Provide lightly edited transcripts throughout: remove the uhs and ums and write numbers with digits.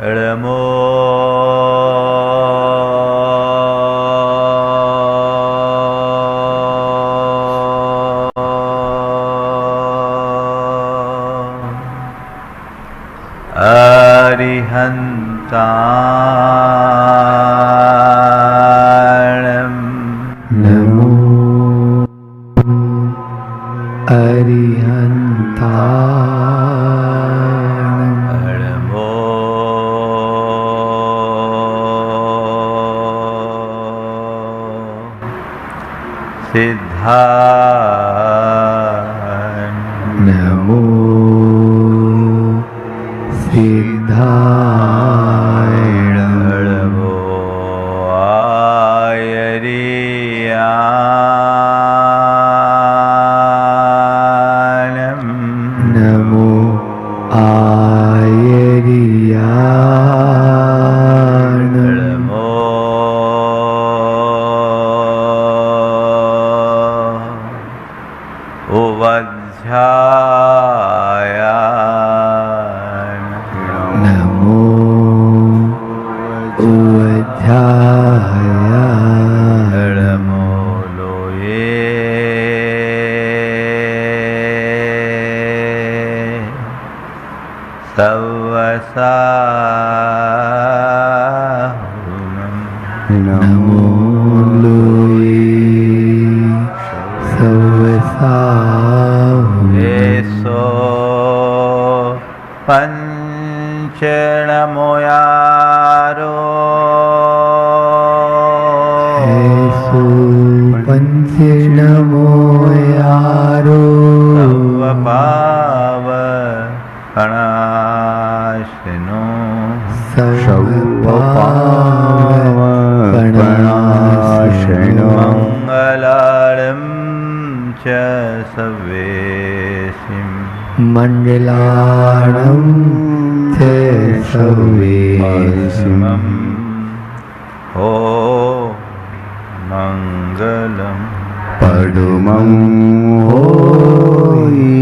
नमो अरिहन्ताणं नमो अरिहन्ताणं नमो सिद्धाय नमो सिद्धाय नमो आयर्याणं नमो आयर्याणं नमो उवध्यायाय नमो उवध्यायाय नमो लोये सवसाहुनं नमो लोये सवसाहुनं एषो पञ्चनमोयारो ऐसो पंचनमो यारो सर्वपावकनाशिनो सर्वपावकनाशिनो मङ्गलारं च सर्वेसिं मण्डलानं च सर्वेसिं ओ मङ्गलम् पडुमं होई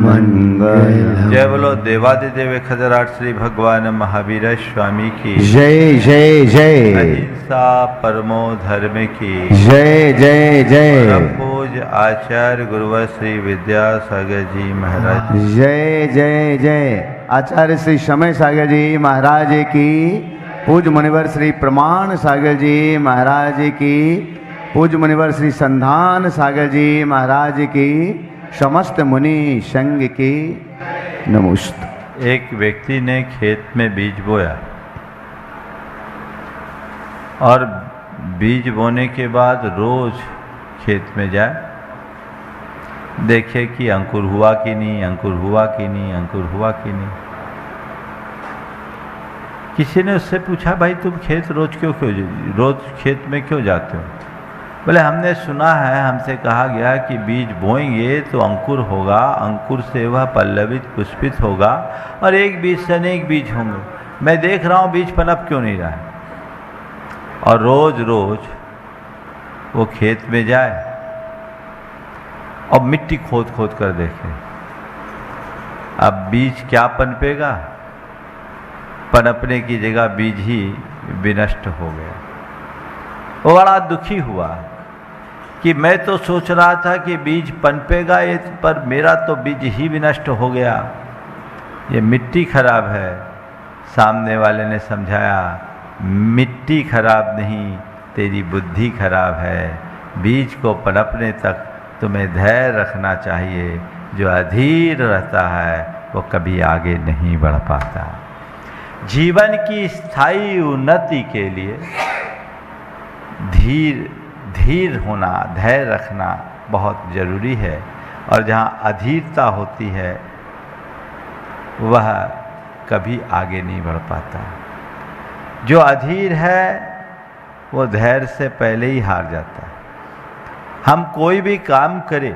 मंगलम। जय बोलो देवादिदेव खजराट श्री भगवान महावीर स्वामी की जय जय जय अहिंसा परमो धर्म की जय जय जय परम पूज्य आचार्य गुरुवर श्री विद्यासागर जी महाराज जय जय जय आचार्य श्री समय सागर जी महाराज की, पूज्य मुनिवर श्री प्रमाण सागर जी महाराज की, पूज्य मुनिवर श्री संधान सागर जी महाराज की, समस्त मुनि संघ की नमस्ते। एक व्यक्ति ने खेत में बीज बोया और बीज बोने के बाद रोज खेत में जाए, देखे कि अंकुर हुआ कि नहीं, अंकुर हुआ कि नहीं, अंकुर हुआ कि नहीं। किसी ने उससे पूछा, भाई तुम खेत रोज खेत में क्यों जाते हो? बोले हमने सुना है, हमसे कहा गया कि बीज बोएंगे तो अंकुर होगा, अंकुर से वह पल्लवित पुष्पित होगा और एक बीज से अनेक बीज होंगे। मैं देख रहा हूँ बीज पनप क्यों नहीं रहा है। और रोज रोज वो खेत में जाए और मिट्टी खोद खोद कर देखे, अब बीज क्या पनपेगा? पनपने की जगह बीज ही विनष्ट हो गया। वो बड़ा दुखी हुआ कि मैं तो सोच रहा था कि बीज पनपेगा, ये पर मेरा तो बीज ही विनष्ट हो गया, ये मिट्टी खराब है। सामने वाले ने समझाया, मिट्टी खराब नहीं, तेरी बुद्धि खराब है। बीज को पनपने तक तुम्हें धैर्य रखना चाहिए। जो अधीर रहता है वो कभी आगे नहीं बढ़ पाता। जीवन की स्थायी उन्नति के लिए धीर होना, धैर्य रखना बहुत जरूरी है। और जहाँ अधीरता होती है वह कभी आगे नहीं बढ़ पाता। जो अधीर है वो धैर्य से पहले ही हार जाता है। हम कोई भी काम करें,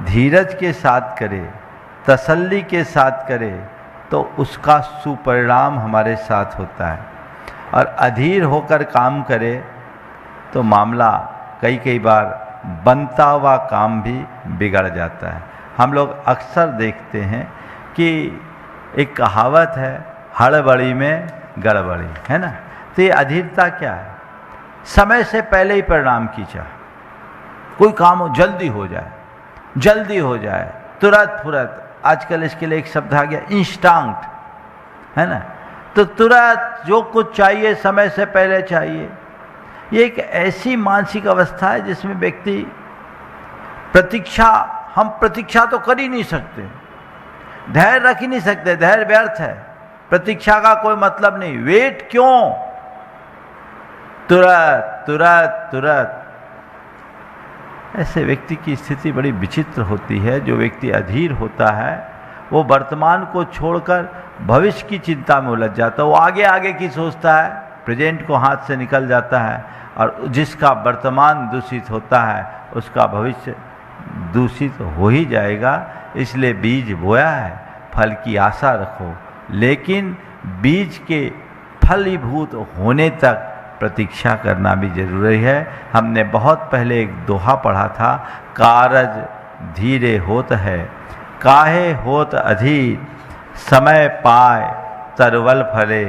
धीरज के साथ करें, तसल्ली के साथ करें तो उसका सुपरिणाम हमारे साथ होता है। और अधीर होकर काम करें तो मामला कई बार बनता हुआ काम भी बिगड़ जाता है। हम लोग अक्सर देखते हैं कि एक कहावत है, हड़बड़ी में गड़बड़ी, है ना। तो ये अधीरता क्या है? समय से पहले ही परिणाम की चाह, कोई काम हो जल्दी हो जाए, जल्दी हो जाए, तुरंत फुरत। आजकल इसके लिए एक शब्द आ गया इंस्टेंट, है ना। तो तुरंत जो कुछ चाहिए समय से पहले चाहिए। ये एक ऐसी मानसिक अवस्था है जिसमें व्यक्ति प्रतीक्षा, हम प्रतीक्षा तो कर ही नहीं सकते, धैर्य रख ही नहीं सकते, धैर्य व्यर्थ है, प्रतीक्षा का कोई मतलब नहीं। वेट क्यों? तुरंत तुरंत तुरंत। ऐसे व्यक्ति की स्थिति बड़ी विचित्र होती है। जो व्यक्ति अधीर होता है वो वर्तमान को छोड़कर भविष्य की चिंता में उलझ जाता है। वो आगे आगे की सोचता है, प्रेजेंट को हाथ से निकल जाता है, और जिसका वर्तमान दूषित होता है उसका भविष्य दूषित हो ही जाएगा। इसलिए बीज बोया है, फल की आशा रखो, लेकिन बीज के फलीभूत होने तक प्रतीक्षा करना भी जरूरी है। हमने बहुत पहले एक दोहा पढ़ा था, कारज धीरे होत है, काहे होत अधीर, समय पाए तरवल फले,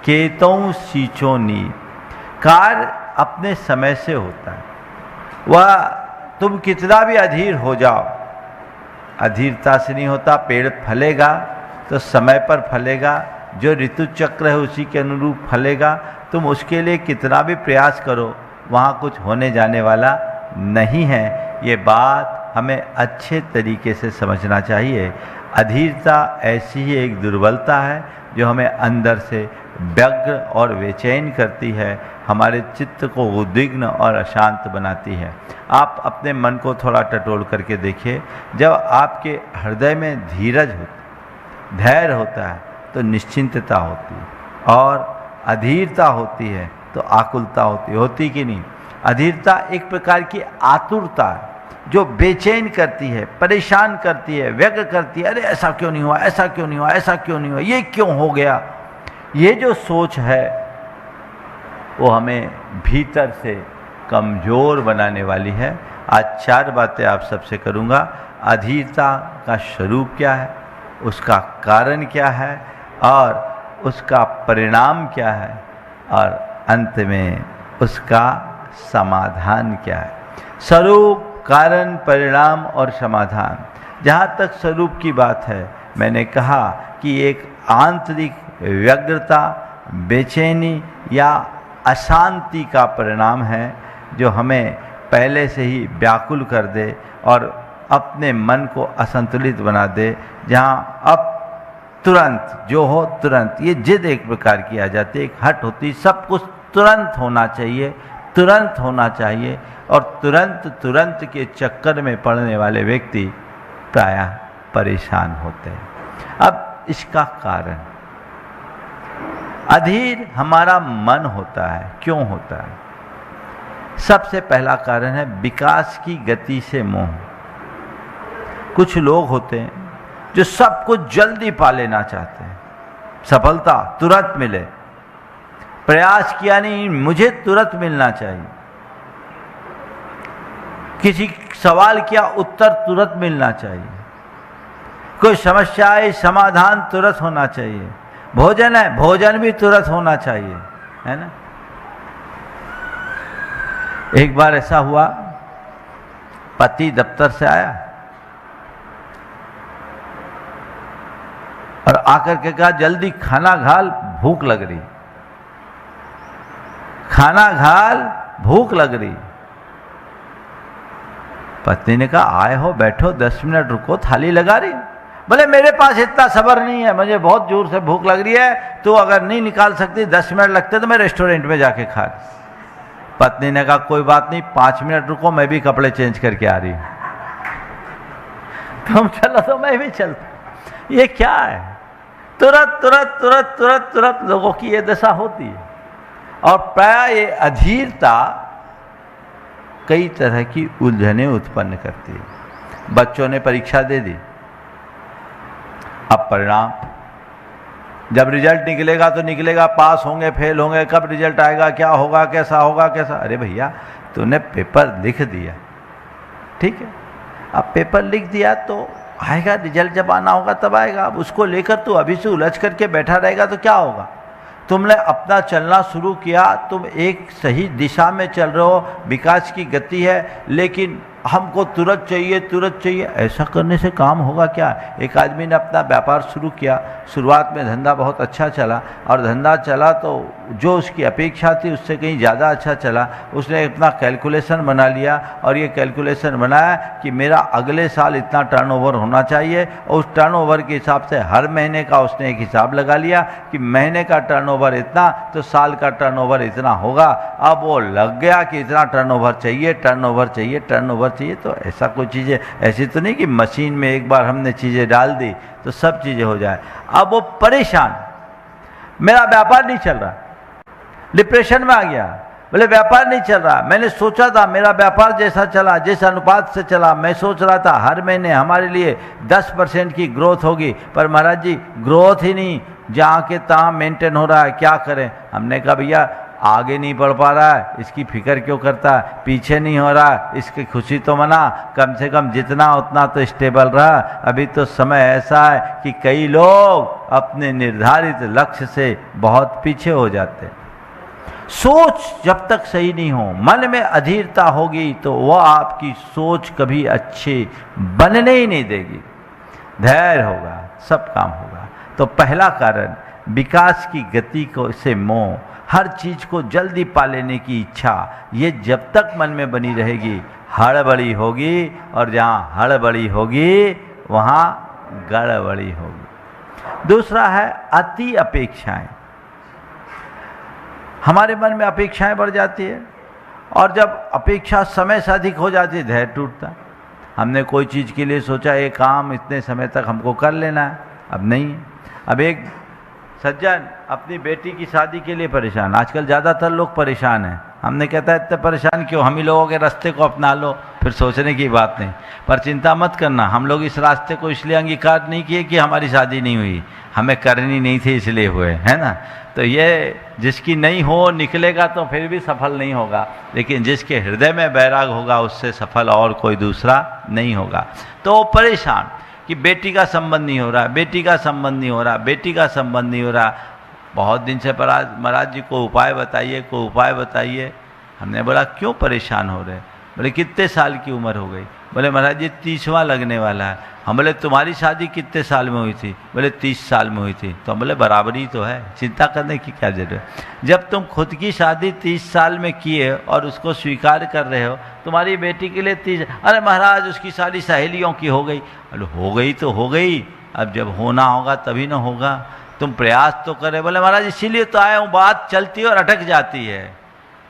केतों सींचो नीर। कार्य अपने समय से होता है, वह तुम कितना भी अधीर हो जाओ, अधीरता से नहीं होता। पेड़ फलेगा तो समय पर फलेगा, जो ऋतु चक्र है उसी के अनुरूप फलेगा। तुम उसके लिए कितना भी प्रयास करो, वहाँ कुछ होने जाने वाला नहीं है। ये बात हमें अच्छे तरीके से समझना चाहिए। अधीरता ऐसी ही एक दुर्बलता है जो हमें अंदर से व्यग्र और बेचैन करती है, हमारे चित्त को उद्विग्न और अशांत बनाती है। आप अपने मन को थोड़ा टटोल करके देखिए, जब आपके हृदय में धीरज होती, धैर्य होता है तो निश्चिंतता होती है, और अधीरता होती है तो आकुलता होती कि नहीं। अधीरता एक प्रकार की आतुरता है जो बेचैन करती है, परेशान करती है, व्यग्र करती है। अरे ऐसा क्यों नहीं हुआ, ऐसा क्यों नहीं हुआ, ऐसा क्यों नहीं हुआ, ये क्यों हो गया। ये जो सोच है वो हमें भीतर से कमज़ोर बनाने वाली है। आज 4 बातें आप सबसे करूँगा। अधीरता का स्वरूप क्या है, उसका कारण क्या है, और उसका परिणाम क्या है, और अंत में उसका समाधान क्या है। स्वरूप, कारण, परिणाम और समाधान। जहाँ तक स्वरूप की बात है, मैंने कहा कि एक आंतरिक व्यग्रता, बेचैनी या अशांति का परिणाम है जो हमें पहले से ही व्याकुल कर दे और अपने मन को असंतुलित बना दे। जहाँ अब तुरंत जो हो तुरंत, ये जिद एक प्रकार की आ जाती है, एक हट होती, सब कुछ तुरंत होना चाहिए, तुरंत होना चाहिए। और तुरंत तुरंत के चक्कर में पड़ने वाले व्यक्ति प्रायः परेशान होते हैं। अब इसका कारण, अधीर हमारा मन होता है। क्यों होता है? सबसे पहला कारण है विकास की गति से मोह। कुछ लोग होते हैं जो सब कुछ जल्दी पा लेना चाहते हैं, सफलता तुरंत मिले, प्रयास किया नहीं, मुझे तुरंत मिलना चाहिए। किसी सवाल किया, उत्तर तुरंत मिलना चाहिए। कोई समस्या है, समाधान तुरंत होना चाहिए। भोजन है, भोजन भी तुरंत होना चाहिए, है ना। एक बार ऐसा हुआ, पति दफ्तर से आया और आकर के कहा, जल्दी खाना घाल, भूख लग रही। खाना घाल, भूख लग रही। पत्नी ने कहा, आए हो, बैठो, 10 मिनट रुको, थाली लगा रही। बोले मेरे पास इतना सब्र नहीं है, मुझे बहुत जोर से भूख लग रही है, तो अगर नहीं निकाल सकती 10 मिनट लगते तो मैं रेस्टोरेंट में जाके खा। पत्नी ने कहा, कोई बात नहीं, 5 मिनट रुको, मैं भी कपड़े चेंज करके आ रही हूं। तुम चलो तो मैं भी चलता। ये क्या है? तुरंत तुरंत तुरंत तुरंत तुरंत लोगों की ये दशा होती है। और प्राय ये अधीरता कई तरह की उलझनें उत्पन्न करती है। बच्चों ने परीक्षा दे दी, अब परिणाम, जब रिजल्ट निकलेगा तो निकलेगा, पास होंगे फेल होंगे, कब रिजल्ट आएगा, क्या होगा, कैसा होगा, कैसा। अरे भैया, तूने पेपर लिख दिया, ठीक है, अब पेपर लिख दिया तो आएगा, रिजल्ट जब आना होगा तब आएगा। अब उसको लेकर तू अभी से उलझ करके बैठा रहेगा तो क्या होगा। तुमने अपना चलना शुरू किया, तुम एक सही दिशा में चल रहे हो, विकास की गति है, लेकिन हमको तुरंत चाहिए, ऐसा करने से काम होगा क्या? एक आदमी ने अपना व्यापार शुरू किया, शुरुआत में धंधा बहुत अच्छा चला, और धंधा चला तो जो उसकी अपेक्षा थी उससे कहीं ज़्यादा अच्छा चला। उसने अपना कैलकुलेशन बना लिया, और ये कैलकुलेशन बनाया कि मेरा अगले साल इतना टर्नओवर होना चाहिए, और उस टर्नओवर के हिसाब से हर महीने का उसने एक हिसाब लगा लिया कि महीने का टर्नओवर इतना तो साल का टर्नओवर इतना होगा। अब वो लग गया कि इतना टर्नओवर चाहिए, तो ऐसा कोई चीज़ें ऐसी तो नहीं कि मशीन में एक बार हमने चीज़ें डाल दी तो सब चीज़ें हो जाए। अब वो परेशान, मेरा व्यापार नहीं चल रहा, डिप्रेशन में आ गया, बोले व्यापार नहीं चल रहा। मैंने सोचा था मेरा व्यापार जैसा चला, जिस अनुपात से चला, मैं सोच रहा था हर महीने हमारे लिए 10% की ग्रोथ होगी, पर महाराज जी ग्रोथ ही नहीं, जहाँ के तहाँ मेंटेन हो रहा है, क्या करें? हमने कहा भैया आगे नहीं बढ़ पा रहा है, इसकी फिक्र क्यों करता है, पीछे नहीं हो रहा है, इसकी खुशी तो मना, कम से कम जितना उतना तो स्टेबल रहा। अभी तो समय ऐसा है कि कई लोग अपने निर्धारित लक्ष्य से बहुत पीछे हो जाते हैं। सोच जब तक सही नहीं हो, मन में अधीरता होगी तो वह आपकी सोच कभी अच्छी बनने ही नहीं देगी। धैर्य होगा, सब काम होगा। तो पहला कारण विकास की गति को से मोह, हर चीज को जल्दी पा लेने की इच्छा, ये जब तक मन में बनी रहेगी हड़बड़ी होगी, और जहाँ हड़बड़ी होगी वहाँ गड़बड़ी होगी। दूसरा है अति अपेक्षाएं। हमारे मन में अपेक्षाएं बढ़ जाती है, और जब अपेक्षा समय से अधिक हो जाती है धैर्य टूटता। हमने कोई चीज़ के लिए सोचा ये काम इतने समय तक हमको कर लेना है, अब नहीं। अब एक सज्जन अपनी बेटी की शादी के लिए परेशान, आजकल ज़्यादातर लोग परेशान हैं। हमने कहता है इतने परेशान क्यों, हम ही लोगों के रास्ते को अपना लो, फिर सोचने की बात नहीं। पर चिंता मत करना, हम लोग इस रास्ते को इसलिए अंगीकार नहीं किए कि हमारी शादी नहीं हुई, हमें करनी नहीं थी इसलिए हुए, है ना। तो ये जिसकी नहीं हो निकलेगा तो फिर भी सफल नहीं होगा, लेकिन जिसके हृदय में बैराग होगा उससे सफल और कोई दूसरा नहीं होगा। तो परेशान कि बेटी का संबंध नहीं हो रहा, बेटी का संबंध नहीं हो रहा, बेटी का संबंध नहीं हो रहा। बहुत दिन से महाराज जी को उपाय बताइए। हमने बोला क्यों परेशान हो रहे? बोले कितने साल की उम्र हो गई? बोले महाराज जी 30वां लगने वाला है। हम बोले तुम्हारी शादी कितने साल में हुई थी? बोले 30 साल में हुई थी। तो हम बोले बराबरी तो है, चिंता करने की क्या जरूरत। जब तुम खुद की शादी 30 साल में किए और उसको स्वीकार कर रहे हो, तुम्हारी बेटी के लिए 30, अरे महाराज उसकी सारी सहेलियों की हो गई। बोले हो गई तो हो गई, अब जब होना होगा तभी ना होगा, तुम प्रयास तो करे। बोले महाराज इसीलिए तो आया हूँ, बात चलती है और अटक जाती है।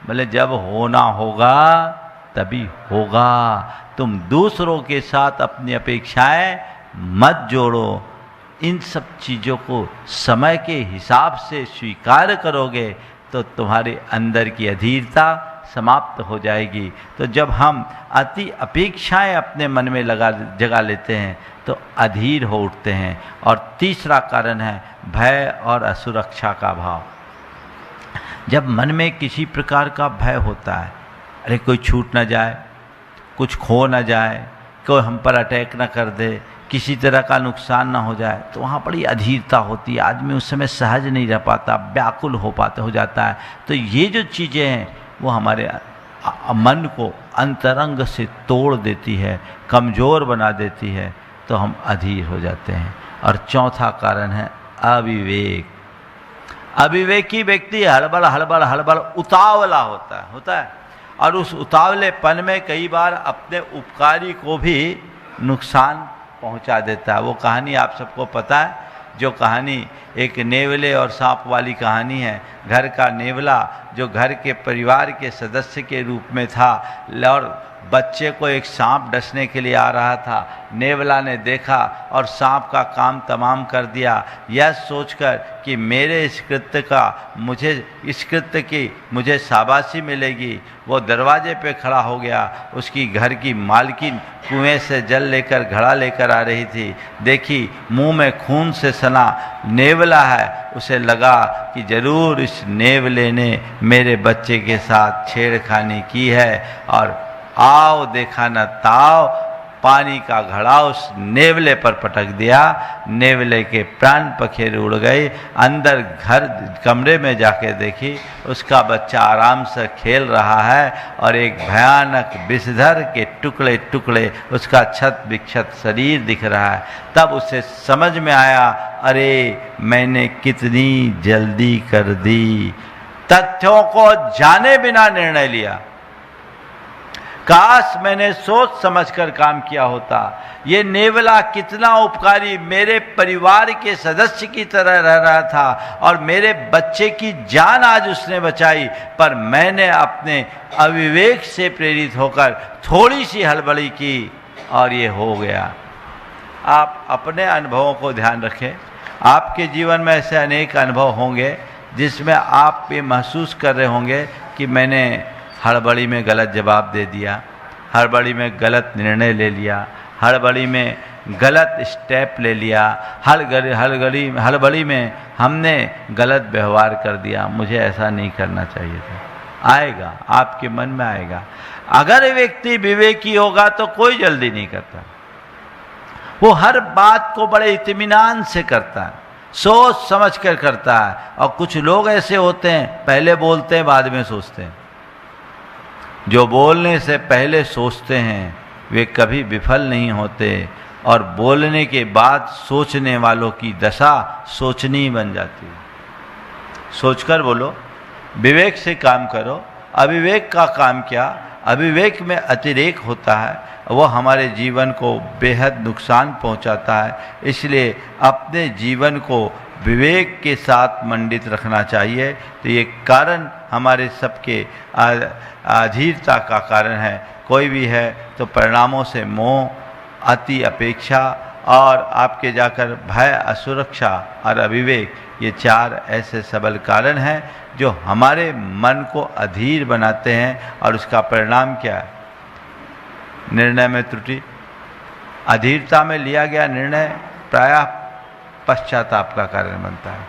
बोले जब होना होगा तभी होगा। तुम दूसरों के साथ अपनी अपेक्षाएं मत जोड़ो, इन सब चीज़ों को समय के हिसाब से स्वीकार करोगे तो तुम्हारे अंदर की अधीरता समाप्त हो जाएगी। तो जब हम अति अपेक्षाएं अपने मन में जगा लेते हैं तो अधीर हो उठते हैं। और तीसरा कारण है भय और असुरक्षा का भाव। जब मन में किसी प्रकार का भय होता है, अरे कोई छूट ना जाए, कुछ खो ना जाए, कोई हम पर अटैक ना कर दे, किसी तरह का नुकसान ना हो जाए, तो वहाँ बड़ी अधीरता होती है। आदमी उस समय सहज नहीं रह पाता, व्याकुल हो जाता है। तो ये जो चीज़ें हैं वो हमारे मन को अंतरंग से तोड़ देती है, कमज़ोर बना देती है, तो हम अधीर हो जाते हैं। और चौथा कारण है अविवेक। अविवेकी व्यक्ति हड़बड़ उतावला होता है, और उस उतावलेपन में कई बार अपने उपकारी को भी नुकसान पहुंचा देता है। वो कहानी आप सबको पता है, जो कहानी एक नेवले और सांप वाली कहानी है। घर का नेवला जो घर के परिवार के सदस्य के रूप में था, और बच्चे को एक सांप डसने के लिए आ रहा था। नेवला ने देखा और सांप का काम तमाम कर दिया, यह सोचकर कि मेरे इस कृत्य की मुझे शाबाशी मिलेगी। वो दरवाजे पे खड़ा हो गया। उसकी घर की मालकिन कुएं से जल लेकर घड़ा लेकर आ रही थी। देखी मुंह में खून से सना नेवला है, उसे लगा कि जरूर इस नेवले ने मेरे बच्चे के साथ छेड़खानी की है। और आओ देखा न ताओ, पानी का घड़ा उस नेवले पर पटक दिया। नेवले के प्राण पखेरु उड़ गए। अंदर घर कमरे में जाके देखी, उसका बच्चा आराम से खेल रहा है और एक भयानक विषधर के टुकड़े टुकड़े उसका छत विक्षत शरीर दिख रहा है। तब उसे समझ में आया, अरे मैंने कितनी जल्दी कर दी। तथ्यों को जाने बिना निर्णय लिया। काश मैंने सोच समझकर काम किया होता। ये नेवला कितना उपकारी, मेरे परिवार के सदस्य की तरह रह रहा था और मेरे बच्चे की जान आज उसने बचाई, पर मैंने अपने अविवेक से प्रेरित होकर थोड़ी सी हड़बड़ी की और ये हो गया। आप अपने अनुभवों को ध्यान रखें। आपके जीवन में ऐसे अनेक अनुभव होंगे जिसमें आप ये महसूस कर रहे होंगे कि मैंने हड़बड़ी में गलत जवाब दे दिया, हड़बड़ी में गलत निर्णय ले लिया, हड़बड़ी में गलत स्टेप ले लिया, हड़बड़ी में हमने गलत व्यवहार कर दिया, मुझे ऐसा नहीं करना चाहिए था। आएगा, आपके मन में आएगा। अगर व्यक्ति विवेकी होगा तो कोई जल्दी नहीं करता, वो हर बात को बड़े इत्मीनान से करता है, सोच समझ कर करता है। और कुछ लोग ऐसे होते हैं, पहले बोलते हैं बाद में सोचते हैं। जो बोलने से पहले सोचते हैं वे कभी विफल नहीं होते, और बोलने के बाद सोचने वालों की दशा सोचनी बन जाती है। सोचकर बोलो, विवेक से काम करो। अविवेक का काम क्या? अविवेक में अतिरेक होता है, वह हमारे जीवन को बेहद नुकसान पहुंचाता है। इसलिए अपने जीवन को विवेक के साथ मंडित रखना चाहिए। तो ये कारण हमारे सबके अधीरता का कारण है। कोई भी है तो परिणामों से मोह, अति अपेक्षा और आपके जाकर भय, असुरक्षा और अविवेक, ये चार ऐसे सबल कारण हैं जो हमारे मन को अधीर बनाते हैं। और उसका परिणाम क्या है? निर्णय में त्रुटि। अधीरता में लिया गया निर्णय प्रायः पश्चाताप का कारण बनता है।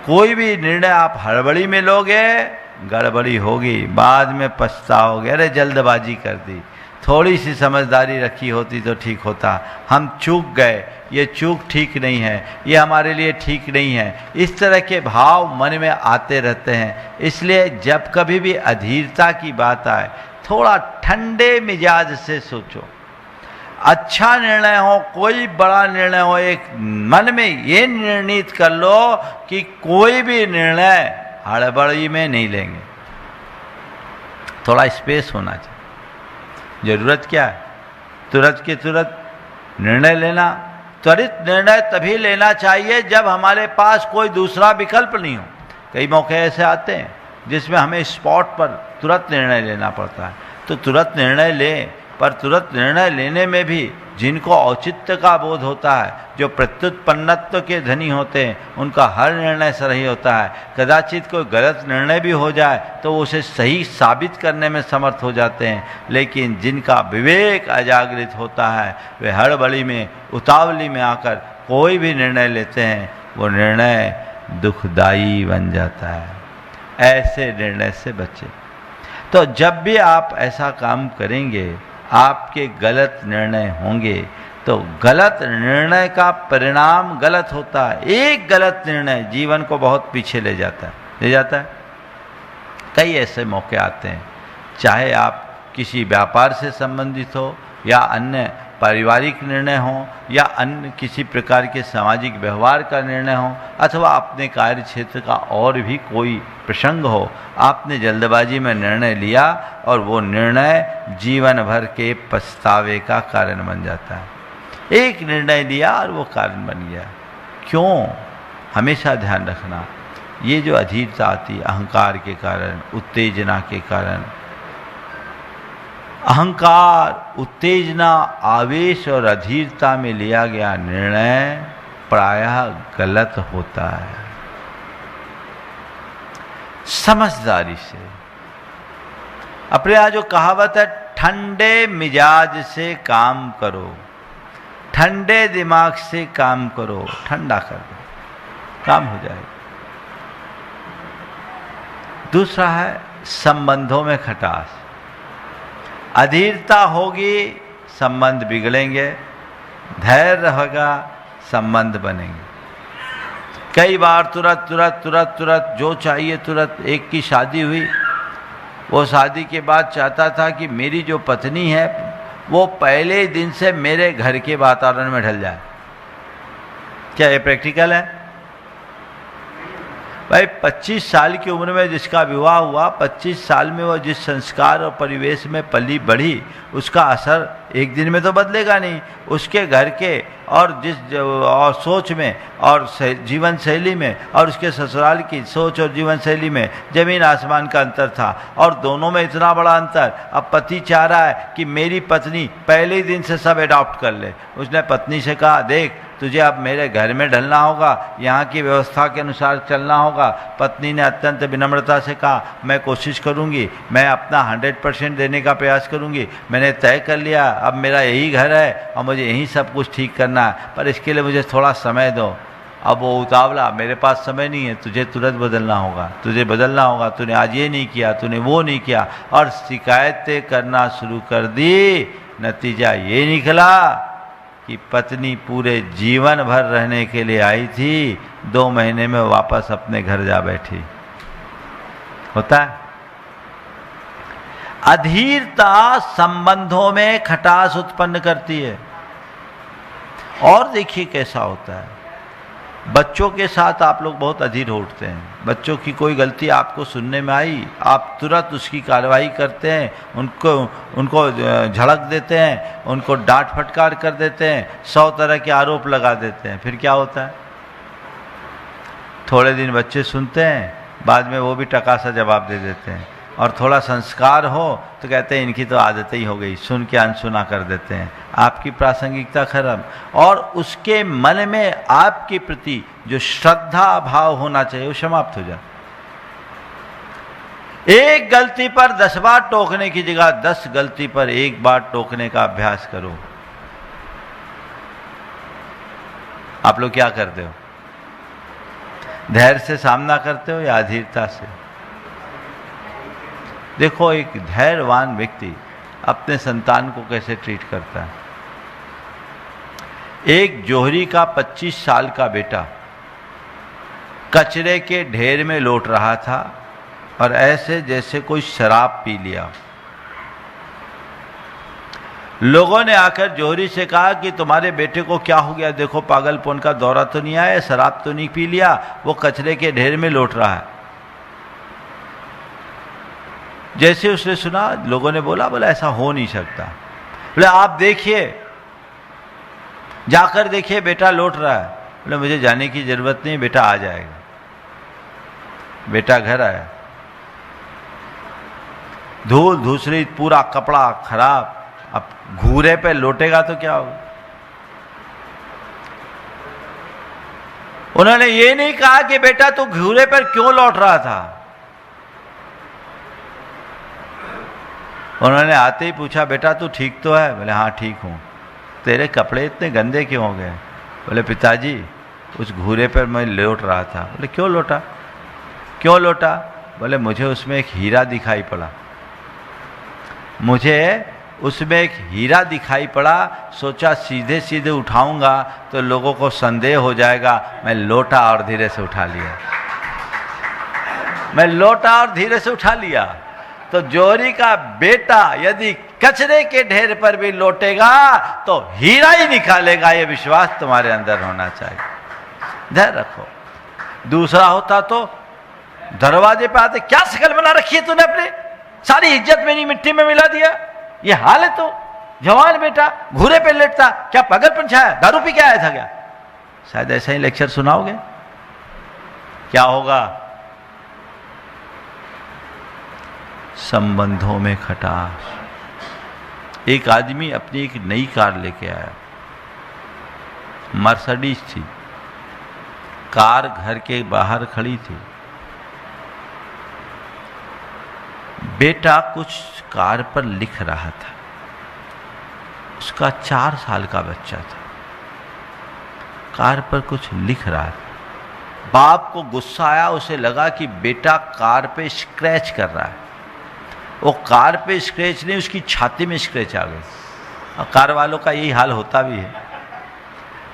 कोई भी निर्णय आप हड़बड़ी में लोगे, गड़बड़ी होगी, बाद में पछताओगे, अरे जल्दबाजी कर दी, थोड़ी सी समझदारी रखी होती तो ठीक होता, हम चूक गए, ये चूक ठीक नहीं है, ये हमारे लिए ठीक नहीं है। इस तरह के भाव मन में आते रहते हैं। इसलिए जब कभी भी अधीरता की बात आए, थोड़ा ठंडे मिजाज से सोचो। अच्छा निर्णय हो, कोई बड़ा निर्णय हो, एक मन में ये निर्णित कर लो कि कोई भी निर्णय हड़बड़ी में नहीं लेंगे। थोड़ा स्पेस होना चाहिए। जरूरत क्या है? तुरंत के तुरंत निर्णय लेना। त्वरित निर्णय तभी लेना चाहिए जब हमारे पास कोई दूसरा विकल्प नहीं हो। कई मौके ऐसे आते हैं जिसमें हमें स्पॉट पर तुरंत निर्णय लेना पड़ता है, तो तुरंत निर्णय लें। पर तुरंत निर्णय लेने में भी जिनको औचित्य का बोध होता है, जो प्रत्युत्पन्नत्व के धनी होते हैं, उनका हर निर्णय सही होता है। कदाचित कोई गलत निर्णय भी हो जाए तो उसे सही साबित करने में समर्थ हो जाते हैं। लेकिन जिनका विवेक अजागृत होता है, वे हड़बड़ी में, उतावली में आकर कोई भी निर्णय लेते हैं, वो निर्णय दुखदायी बन जाता है। ऐसे निर्णय से बचें। तो जब भी आप ऐसा काम करेंगे, आपके गलत निर्णय होंगे, तो गलत निर्णय का परिणाम गलत होता है। एक गलत निर्णय जीवन को बहुत पीछे ले जाता है। कई ऐसे मौके आते हैं, चाहे आप किसी व्यापार से संबंधित हो या अन्य पारिवारिक निर्णय हो या अन्य किसी प्रकार के सामाजिक व्यवहार का निर्णय हो, अथवा अपने कार्य क्षेत्र का और भी कोई प्रसंग हो, आपने जल्दबाजी में निर्णय लिया और वो निर्णय जीवन भर के पछतावे का कारण बन जाता है। एक निर्णय लिया और वो कारण बन गया। क्यों? हमेशा ध्यान रखना, ये जो अधीरता आती है अहंकार के कारण, उत्तेजना के कारण। अहंकार, उत्तेजना, आवेश और अधीरता में लिया गया निर्णय प्रायः गलत होता है। समझदारी से अपने यहाँ जो कहावत है, ठंडे मिजाज से काम करो, ठंडे दिमाग से काम करो, ठंडा कर दो, काम हो जाएगा। दूसरा है संबंधों में खटास। अधीरता होगी, संबंध बिगड़ेंगे, धैर्य रहेगा, संबंध बनेंगे। कई बार तुरंत जो चाहिए तुरंत। एक की शादी हुई, वो शादी के बाद चाहता था कि मेरी जो पत्नी है वो पहले दिन से मेरे घर के वातावरण में ढल जाए। क्या ये प्रैक्टिकल है? भाई 25 साल की उम्र में जिसका विवाह हुआ, 25 साल में वो जिस संस्कार और परिवेश में पली बढ़ी, उसका असर एक दिन में तो बदलेगा नहीं। उसके घर के और और सोच में और जीवन शैली में और उसके ससुराल की सोच और जीवन शैली में जमीन आसमान का अंतर था, और दोनों में इतना बड़ा अंतर। अब पति चाह रहा है कि मेरी पत्नी पहले ही दिन से सब एडॉप्ट कर ले। उसने पत्नी से कहा, देख तुझे अब मेरे घर में ढलना होगा, यहाँ की व्यवस्था के अनुसार चलना होगा। पत्नी ने अत्यंत विनम्रता से कहा, मैं कोशिश करूँगी, मैं अपना 100% देने का प्रयास करूँगी। मैंने तय कर लिया, अब मेरा यही घर है और मुझे यही सब कुछ ठीक करना है, पर इसके लिए मुझे थोड़ा समय दो। अब वो उतावला, मेरे पास समय नहीं है, तुझे तुरंत बदलना होगा, तुझे बदलना होगा, तूने आज ये नहीं किया, तूने वो नहीं किया, और शिकायतें करना शुरू कर दी। नतीजा ये निकला कि पत्नी पूरे जीवन भर रहने के लिए आई थी, 2 महीने में वापस अपने घर जा बैठी। होता है। अधीरता संबंधों में खटास उत्पन्न करती है। और देखिए कैसा होता है, बच्चों के साथ आप लोग बहुत अधीर हो उठते हैं। बच्चों की कोई गलती आपको सुनने में आई, आप तुरंत उसकी कार्रवाई करते हैं, उनको झड़क देते हैं, उनको डांट फटकार कर देते हैं, 100 तरह के आरोप लगा देते हैं। फिर क्या होता है? थोड़े दिन बच्चे सुनते हैं, बाद में वो भी टका सा जवाब दे देते हैं, और थोड़ा संस्कार हो तो कहते हैं इनकी तो आदत ही हो गई, सुन के अनसुना कर देते हैं। आपकी प्रासंगिकता खत्म, और उसके मन में आपके प्रति जो श्रद्धा भाव होना चाहिए वो समाप्त हो जाए। एक गलती पर 10 बार टोकने की जगह 10 गलती पर 1 बार टोकने का अभ्यास करो। आप लोग क्या करते हो? धैर्य से सामना करते हो या अधीरता से? देखो, एक धैर्यवान व्यक्ति अपने संतान को कैसे ट्रीट करता है। एक जौहरी का 25 साल का बेटा कचरे के ढेर में लौट रहा था, और ऐसे जैसे कोई शराब पी लिया। लोगों ने आकर जौहरी से कहा कि तुम्हारे बेटे को क्या हो गया, देखो पागलपन का दौरा तो नहीं आया, शराब तो नहीं पी लिया, वो कचरे के ढेर में लौट रहा है। जैसे उसने सुना, लोगों ने बोला ऐसा हो नहीं सकता। बोले आप देखिए, जाकर देखिए बेटा लौट रहा है। बोले मुझे जाने की जरूरत नहीं, बेटा आ जाएगा। बेटा घर आया, धूल धूसरी, पूरा कपड़ा खराब। अब घूरे पे लौटेगा तो क्या होगा? उन्होंने ये नहीं कहा कि बेटा तू घूरे पर क्यों लौट रहा था। उन्होंने आते ही पूछा, बेटा तू ठीक तो है? बोले हाँ ठीक हूँ। तेरे कपड़े इतने गंदे क्यों हो गए? बोले पिताजी उस घूरे पर मैं लौट रहा था। बोले क्यों लौटा? क्यों लौटा? बोले मुझे उसमें एक हीरा दिखाई पड़ा, मुझे उसमें एक हीरा दिखाई पड़ा, सोचा सीधे सीधे उठाऊंगा तो लोगों को संदेह हो जाएगा। मैं लौटा और धीरे से उठा लिया। मैं लौटा और धीरे से उठा लिया। तो जौहरी का बेटा यदि कचरे के ढेर पर भी लौटेगा तो हीरा ही निकालेगा, ये विश्वास तुम्हारे अंदर होना चाहिए। धैर्य रखो। दूसरा होता तो दरवाजे पे आते, क्या शकल बना रखी है तूने अपनी, सारी इज्जत मेरी मिट्टी में मिला दिया, ये हाल है तो। जवान बेटा घूरे पे लेटता, क्या पागलपन छाया, दारू पी के आया था क्या? शायद ऐसा ही लेक्चर सुनाओगे। क्या होगा? संबंधों में खटास। एक आदमी अपनी एक नई कार लेके आया, मर्सिडीज थी। कार घर के बाहर खड़ी थी। बेटा कुछ कार पर लिख रहा था। उसका 4 साल का बच्चा था, कार पर कुछ लिख रहा था। बाप को गुस्सा आया, उसे लगा कि बेटा कार पे स्क्रैच कर रहा है। वो कार पे स्क्रैच नहीं, उसकी छाती में स्क्रैच आ गई। और कार वालों का यही हाल होता भी है।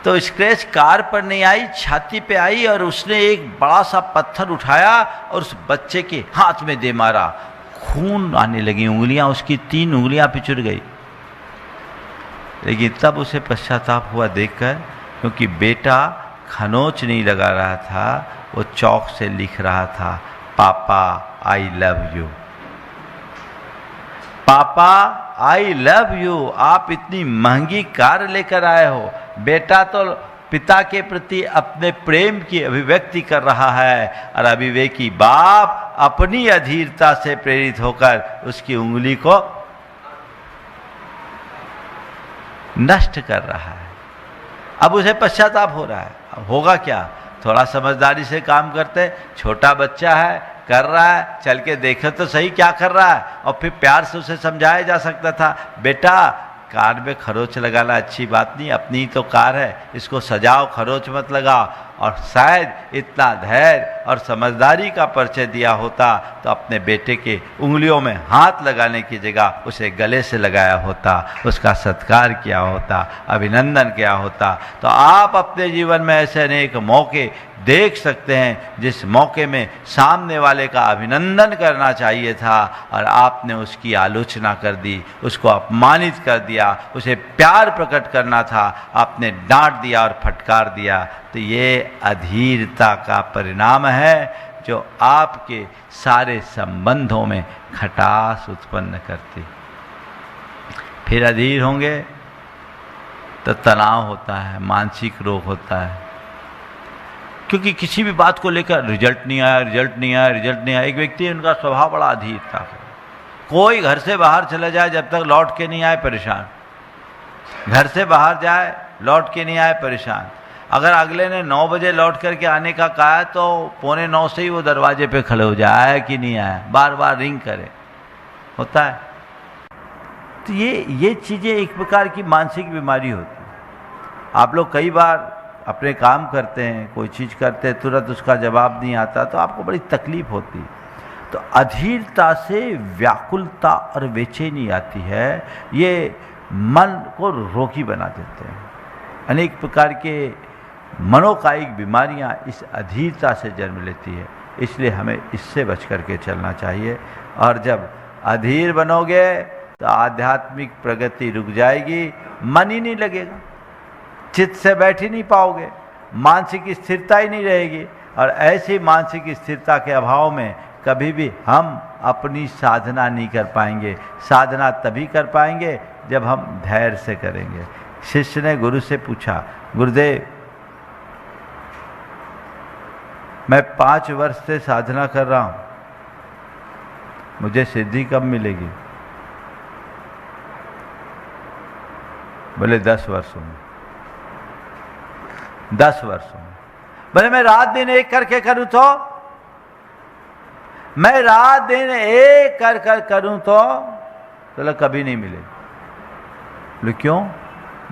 तो स्क्रैच कार पर नहीं आई, छाती पे आई और उसने एक बड़ा सा पत्थर उठाया और उस बच्चे के हाथ में दे मारा। खून आने लगी, उंगलियां उसकी 3 उंगलियां पिचुर गई। लेकिन तब उसे पश्चाताप हुआ देखकर, क्योंकि बेटा खनोच नहीं लगा रहा था, वो चौक से लिख रहा था, पापा आई लव यू, पापा आई लव यू। आप इतनी महंगी कार लेकर आए हो। बेटा तो पिता के प्रति अपने प्रेम की अभिव्यक्ति कर रहा है और अविवेकी बाप अपनी अधीरता से प्रेरित होकर उसकी उंगली को नष्ट कर रहा है। अब उसे पश्चाताप हो रहा है। अब होगा क्या? थोड़ा समझदारी से काम करते, छोटा बच्चा है, कर रहा है, चल के देखे तो सही क्या कर रहा है, और फिर प्यार से उसे समझाया जा सकता था, बेटा कार में खरोच लगाना अच्छी बात नहीं, अपनी ही तो कार है, इसको सजाओ, खरोच मत लगाओ। और शायद इतना धैर्य और समझदारी का परिचय दिया होता तो अपने बेटे के उंगलियों में हाथ लगाने की जगह उसे गले से लगाया होता, उसका सत्कार किया होता, अभिनंदन किया होता। तो आप अपने जीवन में ऐसे अनेक मौके देख सकते हैं जिस मौके में सामने वाले का अभिनंदन करना चाहिए था और आपने उसकी आलोचना कर दी, उसको अपमानित कर दिया, उसे प्यार प्रकट करना था, आपने डांट दिया और फटकार दिया। तो ये अधीरता का परिणाम है जो आपके सारे संबंधों में खटास उत्पन्न करती। फिर अधीर होंगे तो तनाव होता है, मानसिक रोग होता है, क्योंकि किसी भी बात को लेकर रिजल्ट नहीं आया, रिजल्ट नहीं आया, रिजल्ट नहीं आया। एक व्यक्ति उनका स्वभाव बड़ा अधीर था, कोई घर से बाहर चला जाए जब तक लौट के नहीं आए परेशान, घर से बाहर जाए लौट के नहीं आए परेशान। अगर अगले ने 9 बजे लौट करके आने का कहा तो 8:45 से ही वो दरवाजे पे खड़े हो जाए, आया कि नहीं आया, बार बार रिंग करे, होता है। तो ये चीज़ें एक प्रकार की मानसिक बीमारी होती है। आप लोग कई बार अपने काम करते हैं, कोई चीज़ करते हैं, तुरंत उसका जवाब नहीं आता तो आपको बड़ी तकलीफ होती है। तो अधीरता से व्याकुलता और बेचैनी आती है, ये मन को रोगी बना देते हैं। अनेक प्रकार के मनोकायिक बीमारियां इस अधीरता से जन्म लेती है, इसलिए हमें इससे बच करके चलना चाहिए। और जब अधीर बनोगे तो आध्यात्मिक प्रगति रुक जाएगी, मन ही नहीं लगेगा, चित्त से बैठ ही नहीं पाओगे, मानसिक स्थिरता ही नहीं रहेगी। और ऐसी मानसिक स्थिरता के अभाव में कभी भी हम अपनी साधना नहीं कर पाएंगे। साधना तभी कर पाएंगे जब हम धैर्य से करेंगे। शिष्य ने गुरु से पूछा, गुरुदेव मैं 5 वर्ष से साधना कर रहा हूं, मुझे सिद्धि कब मिलेगी? बोले 10 वर्षों में। 10 वर्षों में। बोले मैं रात दिन एक करके करूं तो? मैं रात दिन एक कर करूं तो? बोले कभी नहीं मिलेगी। बोले क्यों?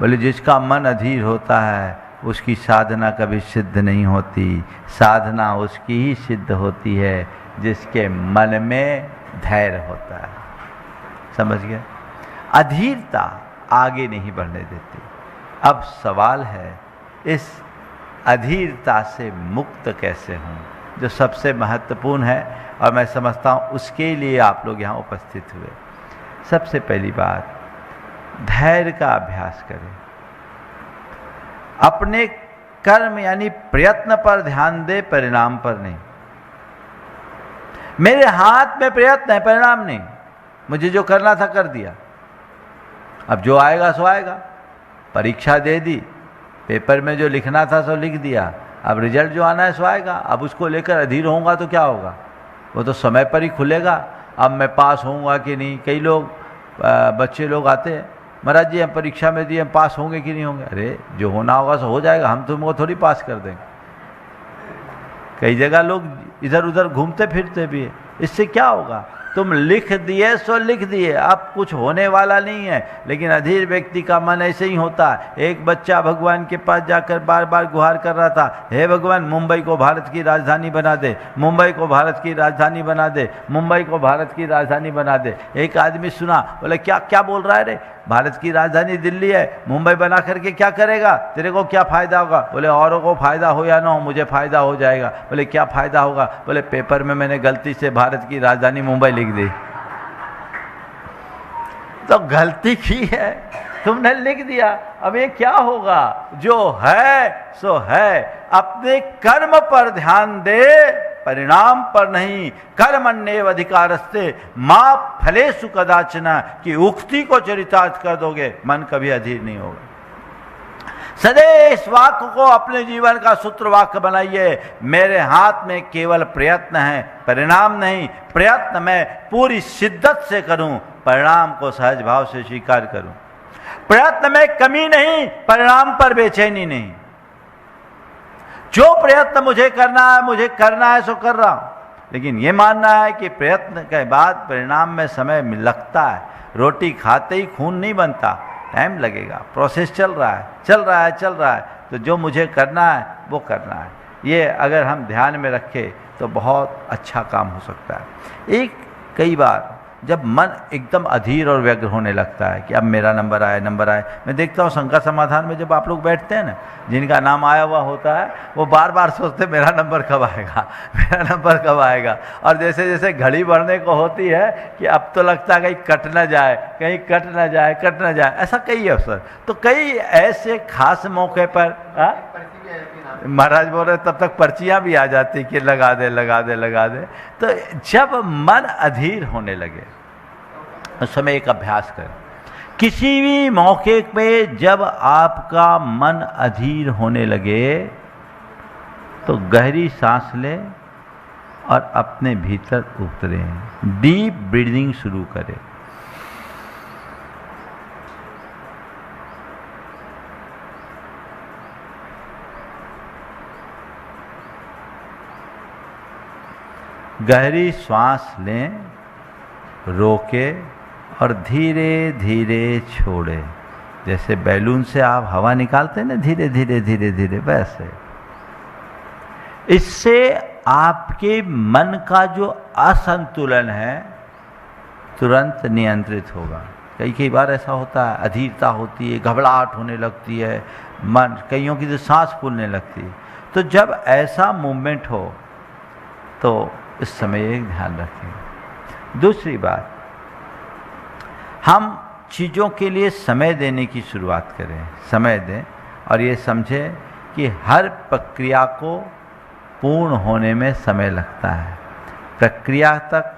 बोले जिसका मन अधीर होता है उसकी साधना कभी सिद्ध नहीं होती। साधना उसकी ही सिद्ध होती है जिसके मन में धैर्य होता है। समझ गए? अधीरता आगे नहीं बढ़ने देती। अब सवाल है इस अधीरता से मुक्त कैसे हों, जो सबसे महत्वपूर्ण है और मैं समझता हूँ उसके लिए आप लोग यहाँ उपस्थित हुए। सबसे पहली बात, धैर्य का अभ्यास करें। अपने कर्म यानी प्रयत्न पर ध्यान दे, परिणाम पर नहीं। मेरे हाथ में प्रयत्न है, परिणाम नहीं। मुझे जो करना था कर दिया, अब जो आएगा सो आएगा। परीक्षा दे दी, पेपर में जो लिखना था सो लिख दिया, अब रिजल्ट जो आना है सो आएगा। अब उसको लेकर अधीर होऊंगा तो क्या होगा? वो तो समय पर ही खुलेगा। अब मैं पास होऊंगा कि नहीं? कई लोग बच्चे लोग आते हैं, महाराज जी हम परीक्षा में दिए, हम पास होंगे कि नहीं होंगे? अरे जो होना होगा सो हो जाएगा, हम तुमको थोड़ी पास कर देंगे। कई जगह लोग इधर उधर घूमते फिरते भी है, इससे क्या होगा? तुम लिख दिए सो लिख दिए, अब कुछ होने वाला नहीं है। लेकिन अधीर व्यक्ति का मन ऐसे ही होता है। एक बच्चा भगवान के पास जाकर बार बार गुहार कर रहा था, हे भगवान मुंबई को भारत की राजधानी बना दे, मुंबई को भारत की राजधानी बना दे, मुंबई को भारत की राजधानी बना दे। एक आदमी सुना, बोले क्या क्या बोल रहा है रे? भारत की राजधानी दिल्ली है, मुंबई बना करके क्या करेगा? तेरे को क्या फ़ायदा होगा? बोले औरों को फ़ायदा हो या ना हो, मुझे फ़ायदा हो जाएगा। बोले क्या फ़ायदा होगा? बोले पेपर में मैंने गलती से भारत की राजधानी मुंबई लिख दी। तो गलती की है, तुमने लिख दिया, अब ये क्या होगा? जो है सो है। अपने कर्म पर ध्यान दे, परिणाम पर नहीं। कर्मण्येव अधिकारस्ते मां फलेषु कदाचन की उक्ति को चरितार्थ कर दोगे, मन कभी अधीर नहीं होगा। सदैव इस वाक्य को अपने जीवन का सूत्र वाक्य बनाइए। मेरे हाथ में केवल प्रयत्न है, परिणाम नहीं। प्रयत्न मैं पूरी शिद्दत से करूं, परिणाम को सहज भाव से स्वीकार करूं। प्रयत्न में कमी नहीं, परिणाम पर बेचैनी नहीं। जो प्रयत्न मुझे करना है सो कर रहा हूं। लेकिन ये मानना है कि प्रयत्न के बाद परिणाम में समय लगता है। रोटी खाते ही खून नहीं बनता, टाइम लगेगा। प्रोसेस चल रहा है। तो जो मुझे करना है वो करना है। ये अगर हम ध्यान में रखें तो बहुत अच्छा काम हो सकता है। कई बार जब मन एकदम अधीर और व्यग्र होने लगता है कि अब मेरा नंबर आए। मैं देखता हूँ संकट समाधान में जब आप लोग बैठते हैं ना, जिनका नाम आया हुआ होता है वो बार बार सोचते मेरा नंबर कब आएगा। और जैसे जैसे घड़ी बढ़ने को होती है कि अब तो लगता है कहीं कट ना जाए, ऐसा कई अवसर। तो कई ऐसे खास मौके पर महाराज बोल रहे तब तक पर्चियां भी आ जाती कि लगा दे। तो जब मन अधीर होने लगे उस समय एक अभ्यास करें। किसी भी मौके पे जब आपका मन अधीर होने लगे तो गहरी सांस लें और अपने भीतर उतरें। डीप ब्रीदिंग शुरू करें। गहरी श्वास लें, रोके और धीरे धीरे छोड़े। जैसे बैलून से आप हवा निकालते हैं ना, धीरे धीरे वैसे। इससे आपके मन का जो असंतुलन है तुरंत नियंत्रित होगा। कई बार ऐसा होता है, अधीरता होती है, घबराहट होने लगती है, मन कईयों की तो सांस फूलने लगती है। तो जब ऐसा मूवमेंट हो तो इस समय एक ध्यान रखें। दूसरी बात, हम चीज़ों के लिए समय देने की शुरुआत करें। समय दें और ये समझें कि हर प्रक्रिया को पूर्ण होने में समय लगता है। प्रक्रिया तक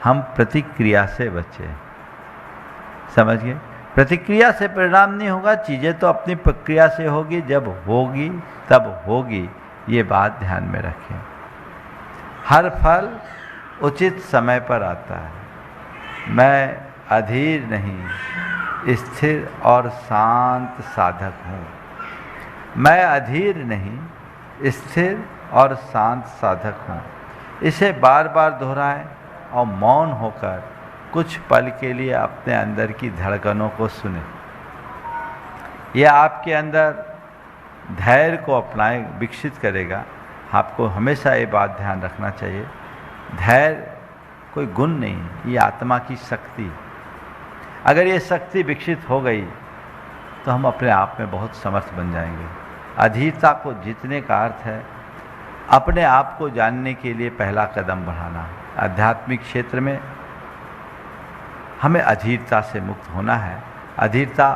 हम प्रतिक्रिया से बचें। समझ गए? प्रतिक्रिया से परिणाम नहीं होगा, चीज़ें तो अपनी प्रक्रिया से होगी, जब होगी तब होगी। ये बात ध्यान में रखें। हर फल उचित समय पर आता है। मैं अधीर नहीं, स्थिर और शांत साधक हूँ। मैं अधीर नहीं, स्थिर और शांत साधक हूँ। इसे बार बार दोहराएं और मौन होकर कुछ पल के लिए अपने अंदर की धड़कनों को सुने। यह आपके अंदर धैर्य को अपनाए विकसित करेगा। आपको हमेशा ये बात ध्यान रखना चाहिए, धैर्य कोई गुण नहीं, ये आत्मा की शक्ति। अगर ये शक्ति विकसित हो गई तो हम अपने आप में बहुत समर्थ बन जाएंगे। अधीरता को जीतने का अर्थ है अपने आप को जानने के लिए पहला कदम बढ़ाना। आध्यात्मिक क्षेत्र में हमें अधीरता से मुक्त होना है। अधीरता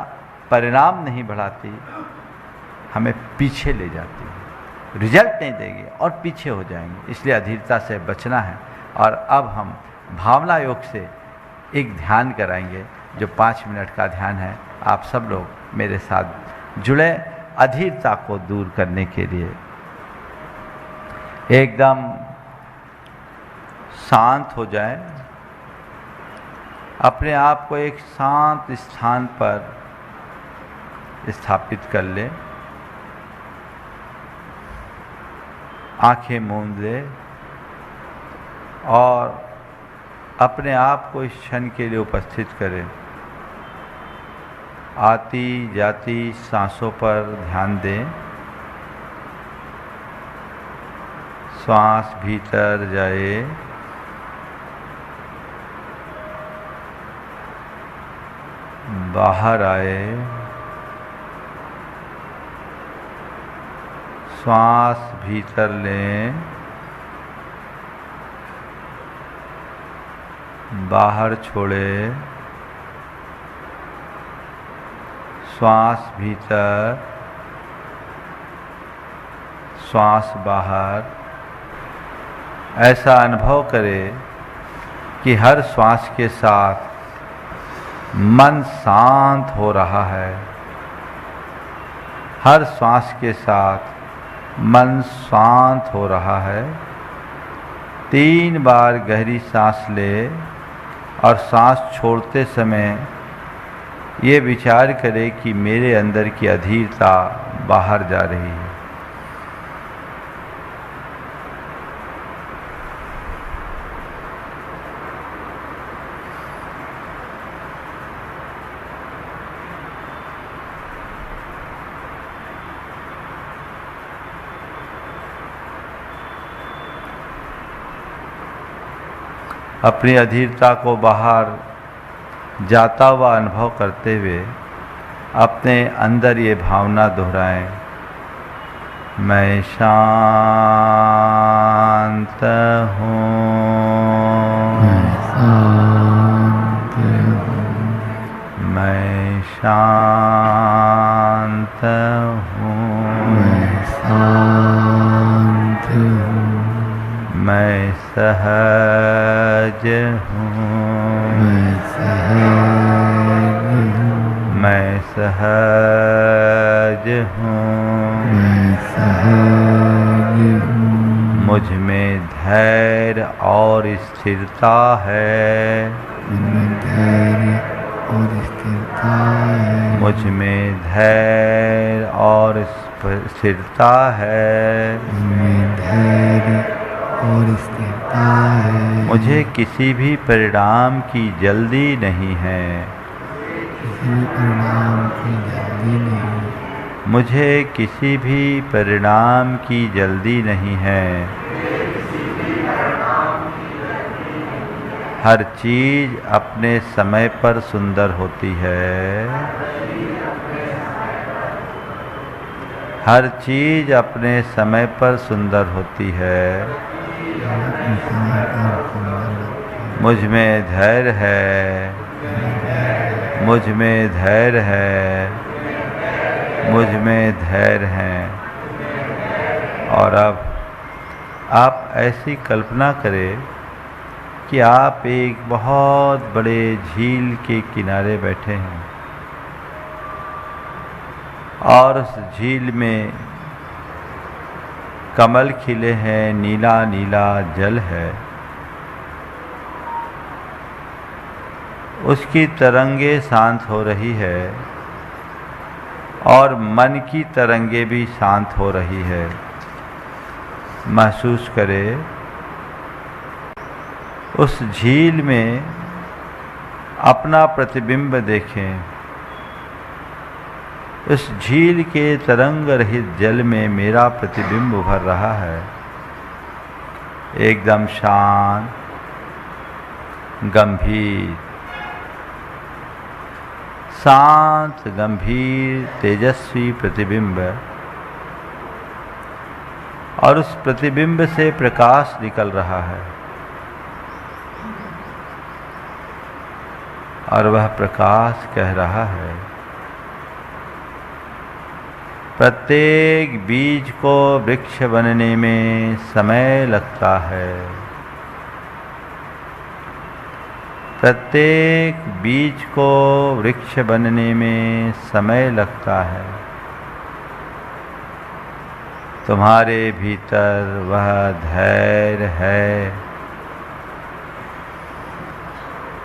परिणाम नहीं बढ़ाती, हमें पीछे ले जाती है, रिजल्ट नहीं देगी और पीछे हो जाएंगे। इसलिए अधीरता से बचना है। और अब हम भावना योग से एक ध्यान कराएंगे जो 5 मिनट का ध्यान है। आप सब लोग मेरे साथ जुड़े अधीरता को दूर करने के लिए। एकदम शांत हो जाए, अपने आप को एक शांत स्थान पर स्थापित कर ले, आंखें मूंद ले, और अपने आप को इस क्षण के लिए उपस्थित करें। आती जाती सांसों पर ध्यान दें। श्वास भीतर जाए, बाहर आए। श्वास भीतर लें, बाहर छोड़े। श्वास भीतर, श्वास बाहर। ऐसा अनुभव करें कि हर श्वास के साथ मन शांत हो रहा है। हर श्वास के साथ मन शांत हो रहा है। 3 बार गहरी सांस ले और सांस छोड़ते समय ये विचार करें कि मेरे अंदर की अधीरता बाहर जा रही है। अपनी अधीरता को बाहर जाता हुआ अनुभव करते हुए अपने अंदर ये भावना दोहराएं, मैं शांत हूँ। मैं शांत हूँ। मैं सहज हूँ। मैं सहज हूँ। मुझ में धैर्य और स्थिरता है। मुझ में धैर्य और स्थिरता है। मुझे किसी भी परिणाम की जल्दी नहीं है। मुझे किसी भी परिणाम की जल्दी नहीं है। हर चीज अपने समय पर सुंदर होती है। हर चीज अपने समय पर सुंदर होती है। मुझ में धैर्य है। मुझ में धैर्य है। मुझ में धैर्य है। और अब आप ऐसी कल्पना करें कि आप एक बहुत बड़े झील के किनारे बैठे हैं और उस झील में कमल खिले हैं, नीला नीला जल है। उसकी तरंगे शांत हो रही है और मन की तरंगे भी शांत हो रही है। महसूस करें उस झील में अपना प्रतिबिंब देखें। इस झील के तरंग रहित जल में मेरा प्रतिबिंब उभर रहा है, एकदम शांत, गंभीर, शांत, गंभीर, तेजस्वी प्रतिबिंब। और उस प्रतिबिंब से प्रकाश निकल रहा है और वह प्रकाश कह रहा है, प्रत्येक बीज को वृक्ष बनने में समय लगता है। प्रत्येक बीज को वृक्ष बनने में समय लगता है। तुम्हारे भीतर वह धैर्य है।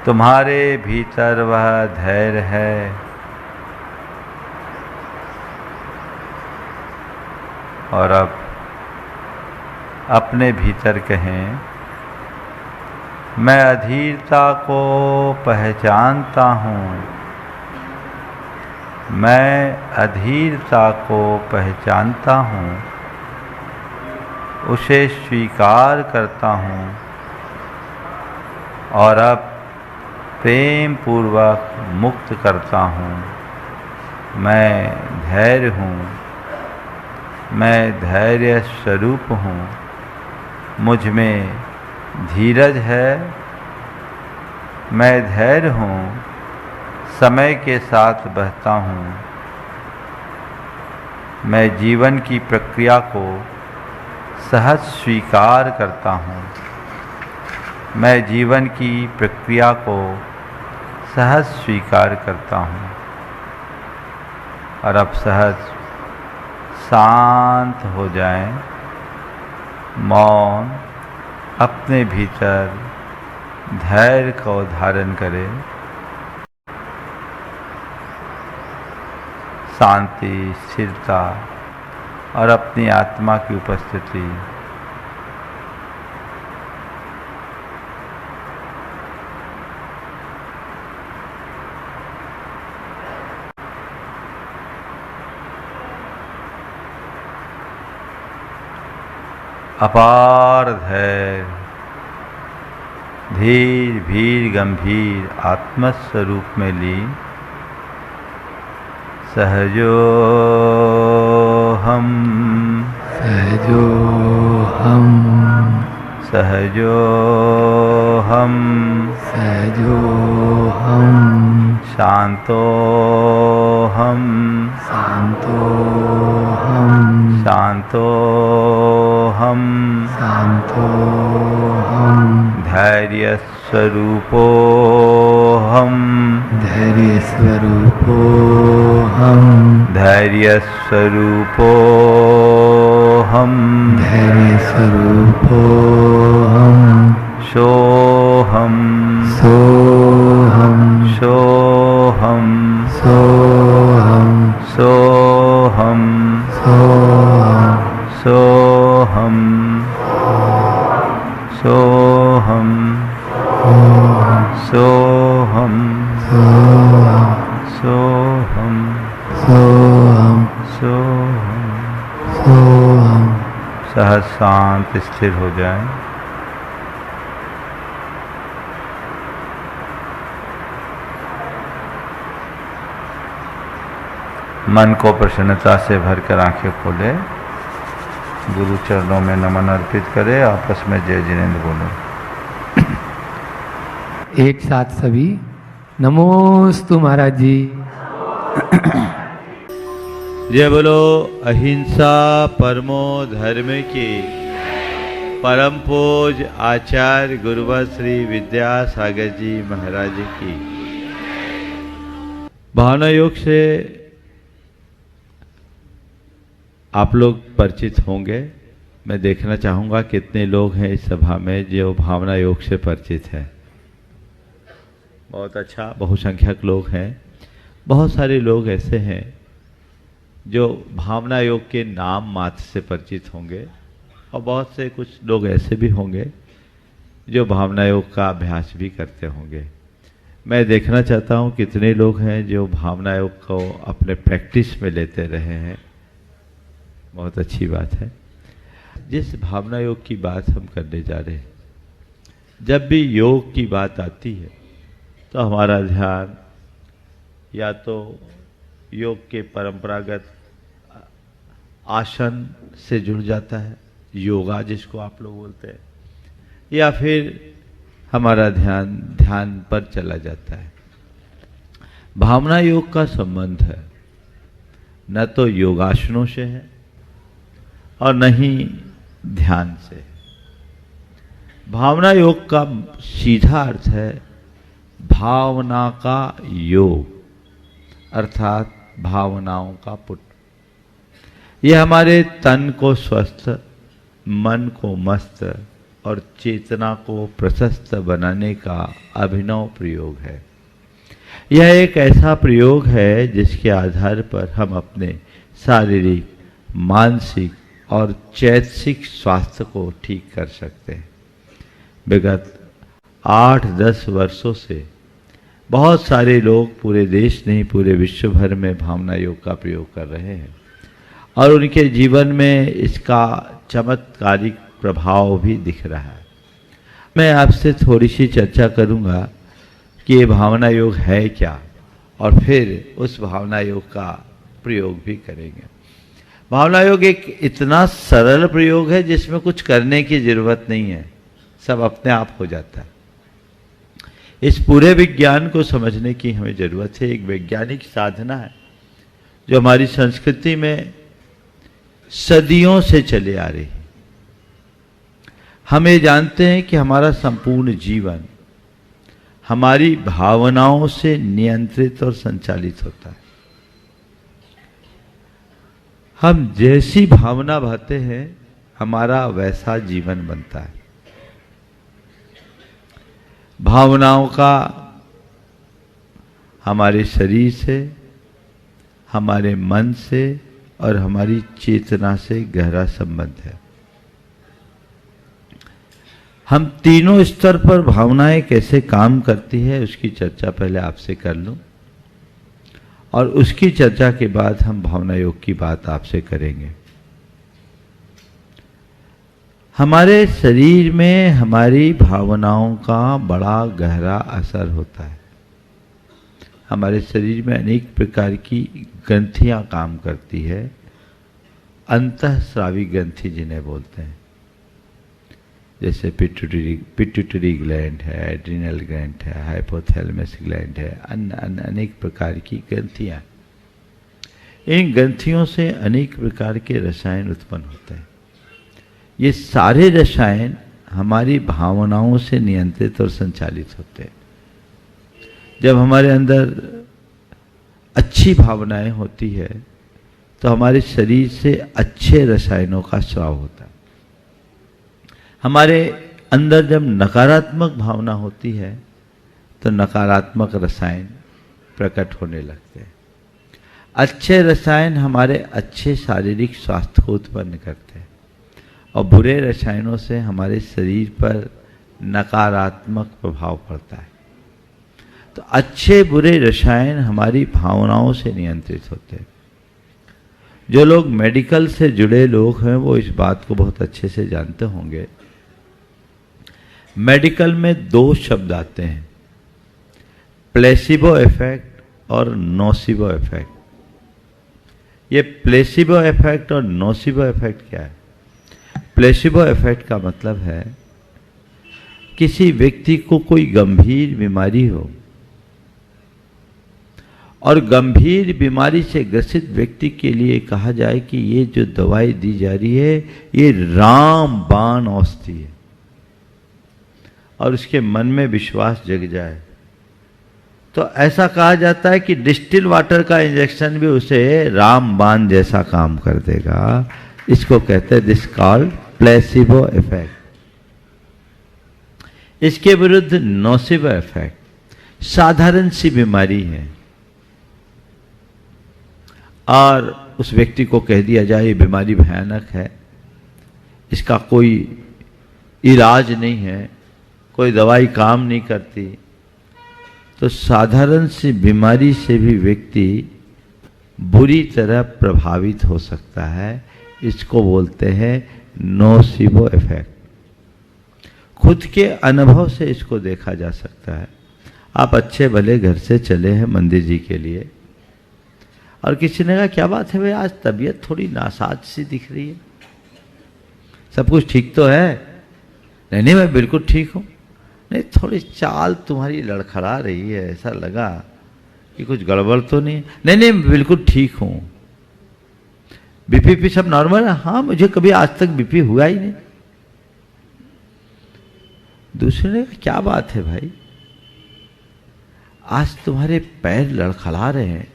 तुम्हारे भीतर वह धैर्य है। और अब अपने भीतर कहें, मैं अधीरता को पहचानता हूँ। मैं अधीरता को पहचानता हूँ, उसे स्वीकार करता हूँ और अब प्रेम पूर्वक मुक्त करता हूँ। मैं धैर्य हूँ, मैं धैर्य स्वरूप हूँ। मुझ में धीरज है, मैं धैर्य हूँ, समय के साथ बहता हूँ। मैं जीवन की प्रक्रिया को सहज स्वीकार करता हूँ। मैं जीवन की प्रक्रिया को सहज स्वीकार करता हूँ और अब सहज शांत हो जाएं। मौन अपने भीतर धैर्य को धारण करें। शांति, स्थिरता और अपनी आत्मा की उपस्थिति। अपार धैर्य, धीर भीर गंभीर आत्मस्वरूप में लीन। सहजो हम, सहजो हम, सहजो हम, सहजो हम, शांतो हम, शांतो हम, शांतो हम, शांतो हम, धैर्य स्वरूपो हम, धैर्य स्वरूपो हम, धैर्य स्वरूपो हम, धैर्य स्वरूपो हम, सोहम, सोहम, सोहम, सोहम, सोहम, सोहम, सोहम, सोहम, सोहम, सोहम, सोहम, सोहम। सोहम। सहज शांत स्थिर हो जाए। मन को प्रसन्नता से भरकर आंखें खोले। गुरु चरणों में नमन अर्पित करें। आपस में जय जिनेंद्र बोलो। एक साथ सभी नमोस्तु महाराज जी। जय बोलो अहिंसा परमो धर्म की। परम पूज आचार्य गुरुवर श्री विद्यासागर जी महाराज की। भावना योग से आप लोग परिचित होंगे। मैं देखना चाहूँगा कितने लोग हैं इस सभा में जो भावना योग से परिचित हैं। बहुत अच्छा, बहुसंख्यक लोग हैं। बहुत सारे लोग ऐसे हैं जो भावना योग के नाम मात्र से परिचित होंगे और बहुत से कुछ लोग ऐसे भी होंगे जो भावना योग का अभ्यास भी करते होंगे। मैं देखना चाहता हूँ कितने लोग हैं जो भावना योग को अपने प्रैक्टिस में लेते रहे हैं। बहुत अच्छी बात है। जिस भावना योग की बात हम करने जा रहे हैं, जब भी योग की बात आती है तो हमारा ध्यान या तो योग के परंपरागत आसन से जुड़ जाता है, योगा जिसको आप लोग बोलते हैं, या फिर हमारा ध्यान पर चला जाता है। भावना योग का संबंध है न तो योगासनों से है और न ही ध्यान से। भावना योग का सीधा अर्थ है भावना का योग, अर्थात भावनाओं का पुट। यह हमारे तन को स्वस्थ, मन को मस्त और चेतना को प्रशस्त बनाने का अभिनव प्रयोग है। यह एक ऐसा प्रयोग है जिसके आधार पर हम अपने शारीरिक, मानसिक और चैतसिक स्वास्थ्य को ठीक कर सकते हैं। विगत 8-10 वर्षों से बहुत सारे लोग पूरे देश नहीं पूरे विश्व भर में भावना योग का प्रयोग कर रहे हैं और उनके जीवन में इसका चमत्कारिक प्रभाव भी दिख रहा है। मैं आपसे थोड़ी सी चर्चा करूंगा कि ये भावना योग है क्या और फिर उस भावना योग का प्रयोग भी करेंगे। भावना योग एक इतना सरल प्रयोग है जिसमें कुछ करने की जरूरत नहीं है, सब अपने आप हो जाता है। इस पूरे विज्ञान को समझने की हमें जरूरत है। एक वैज्ञानिक साधना है जो हमारी संस्कृति में सदियों से चले आ रही है। हम ये जानते हैं कि हमारा संपूर्ण जीवन हमारी भावनाओं से नियंत्रित और संचालित होता है। हम जैसी भावना भाते हैं हमारा वैसा जीवन बनता है। भावनाओं का हमारे शरीर से, हमारे मन से और हमारी चेतना से गहरा संबंध है। हम तीनों स्तर पर भावनाएं कैसे काम करती है उसकी चर्चा पहले आपसे कर लूं और उसकी चर्चा के बाद हम भावना योग की बात आपसे करेंगे। हमारे शरीर में हमारी भावनाओं का बड़ा गहरा असर होता है। हमारे शरीर में अनेक प्रकार की ग्रंथियां काम करती है, अंतःस्रावी ग्रंथि जिन्हें बोलते हैं, जैसे पिट्यूटरी ग्लैंड है, एड्रिनल ग्लैंड है, हाइपोथैलेमस ग्लैंड है, अन्य अनेक प्रकार की ग्रंथियां। इन ग्रंथियों से अनेक प्रकार के रसायन उत्पन्न होते हैं। ये सारे रसायन हमारी भावनाओं से नियंत्रित और संचालित होते हैं। जब हमारे अंदर अच्छी भावनाएं होती है तो हमारे शरीर से अच्छे रसायनों का स्राव होता है। हमारे अंदर जब नकारात्मक भावना होती है तो नकारात्मक रसायन प्रकट होने लगते हैं। अच्छे रसायन हमारे अच्छे शारीरिक स्वास्थ्य को उत्पन्न करते हैं और बुरे रसायनों से हमारे शरीर पर नकारात्मक प्रभाव पड़ता है। तो अच्छे बुरे रसायन हमारी भावनाओं से नियंत्रित होते हैं। जो लोग मेडिकल से जुड़े लोग हैं वो इस बात को बहुत अच्छे से जानते होंगे। मेडिकल में 2 शब्द आते हैं, प्लेसिबो इफेक्ट और नोसिबो इफेक्ट। ये प्लेसिबो इफेक्ट और नोसिबो इफेक्ट क्या है? प्लेसिबो इफेक्ट का मतलब है किसी व्यक्ति को कोई गंभीर बीमारी हो और गंभीर बीमारी से ग्रसित व्यक्ति के लिए कहा जाए कि ये जो दवाई दी जा रही है ये रामबाण औषधि है और उसके मन में विश्वास जग जाए, तो ऐसा कहा जाता है कि डिस्टिल वाटर का इंजेक्शन भी उसे रामबाण जैसा काम कर देगा। इसको कहते हैं दिस कॉल्ड प्लेसिबो इफेक्ट। इसके विरुद्ध नोसिबो इफेक्ट, साधारण सी बीमारी है और उस व्यक्ति को कह दिया जाए ये बीमारी भयानक है, इसका कोई इलाज नहीं है, कोई दवाई काम नहीं करती, तो साधारण सी बीमारी से भी व्यक्ति बुरी तरह प्रभावित हो सकता है। इसको बोलते हैं नोसिबो इफेक्ट। खुद के अनुभव से इसको देखा जा सकता है। आप अच्छे भले घर से चले हैं मंदिर जी के लिए और किसी ने कहा क्या बात है भाई, आज तबीयत थोड़ी नासाज सी दिख रही है, सब कुछ ठीक तो है? नहीं नहीं मैं बिल्कुल ठीक हूँ। नहीं थोड़ी चाल तुम्हारी लड़खड़ा रही है, ऐसा लगा कि कुछ गड़बड़ तो नहीं? नहीं नहीं बिल्कुल ठीक हूँ। बीपी सब नॉर्मल है? हाँ मुझे कभी आज तक बीपी हुआ ही नहीं। दूसरे ने कहा क्या बात है भाई, आज तुम्हारे पैर लड़खड़ा रहे हैं,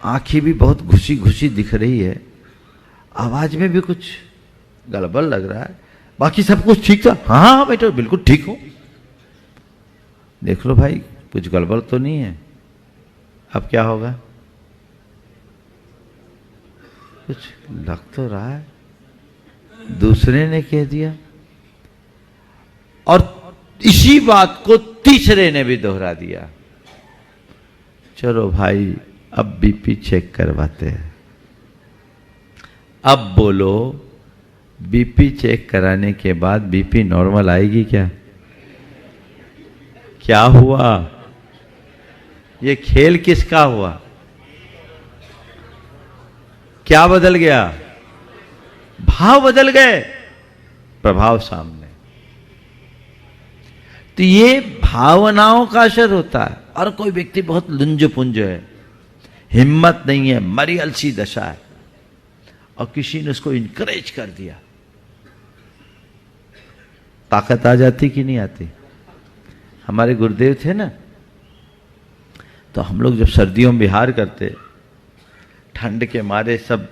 आंखें भी बहुत घुसी घुसी दिख रही है, आवाज में भी कुछ गड़बड़ लग रहा है, बाकी सब कुछ ठीक था? हाँ मैं तो बिल्कुल ठीक हूं। देख लो भाई कुछ गड़बड़ तो नहीं है। अब क्या होगा? कुछ लग तो रहा है। दूसरे ने कह दिया और इसी बात को तीसरे ने भी दोहरा दिया। चलो भाई अब बीपी चेक करवाते हैं। अब बोलो, बीपी चेक कराने के बाद बीपी नॉर्मल आएगी क्या? क्या हुआ? ये खेल किसका हुआ? क्या बदल गया? भाव बदल गए, प्रभाव सामने। तो ये भावनाओं का असर होता है। और कोई व्यक्ति बहुत लुंज पुंज है, हिम्मत नहीं है, मरी अलसी दशा है, और किसी ने उसको इनकरेज कर दिया, ताकत आ जाती कि नहीं आती? हमारे गुरुदेव थे ना, तो हम लोग जब सर्दियों में विहार करते, ठंड के मारे सब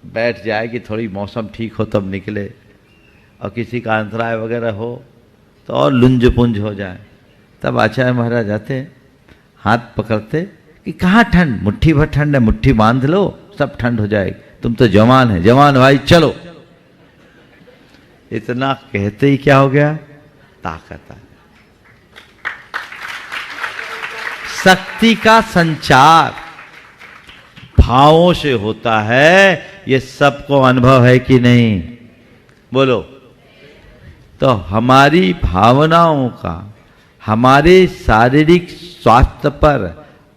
बैठ जाए कि थोड़ी मौसम ठीक हो तब निकले, और किसी का अंतराय वगैरह हो तो और लुंज पुंज हो जाए, तब आचार्य महाराज आते, हाथ पकड़ते कि कहाँ ठंड, मुट्ठी भर ठंड है, मुट्ठी बांध लो सब ठंड हो जाएगी, तुम तो जवान है, जवान भाई चलो। इतना कहते ही क्या हो गया? ताकत आ। शक्ति का संचार भावों से होता है, ये सबको अनुभव है कि नहीं? बोलो। तो हमारी भावनाओं का हमारे शारीरिक स्वास्थ्य पर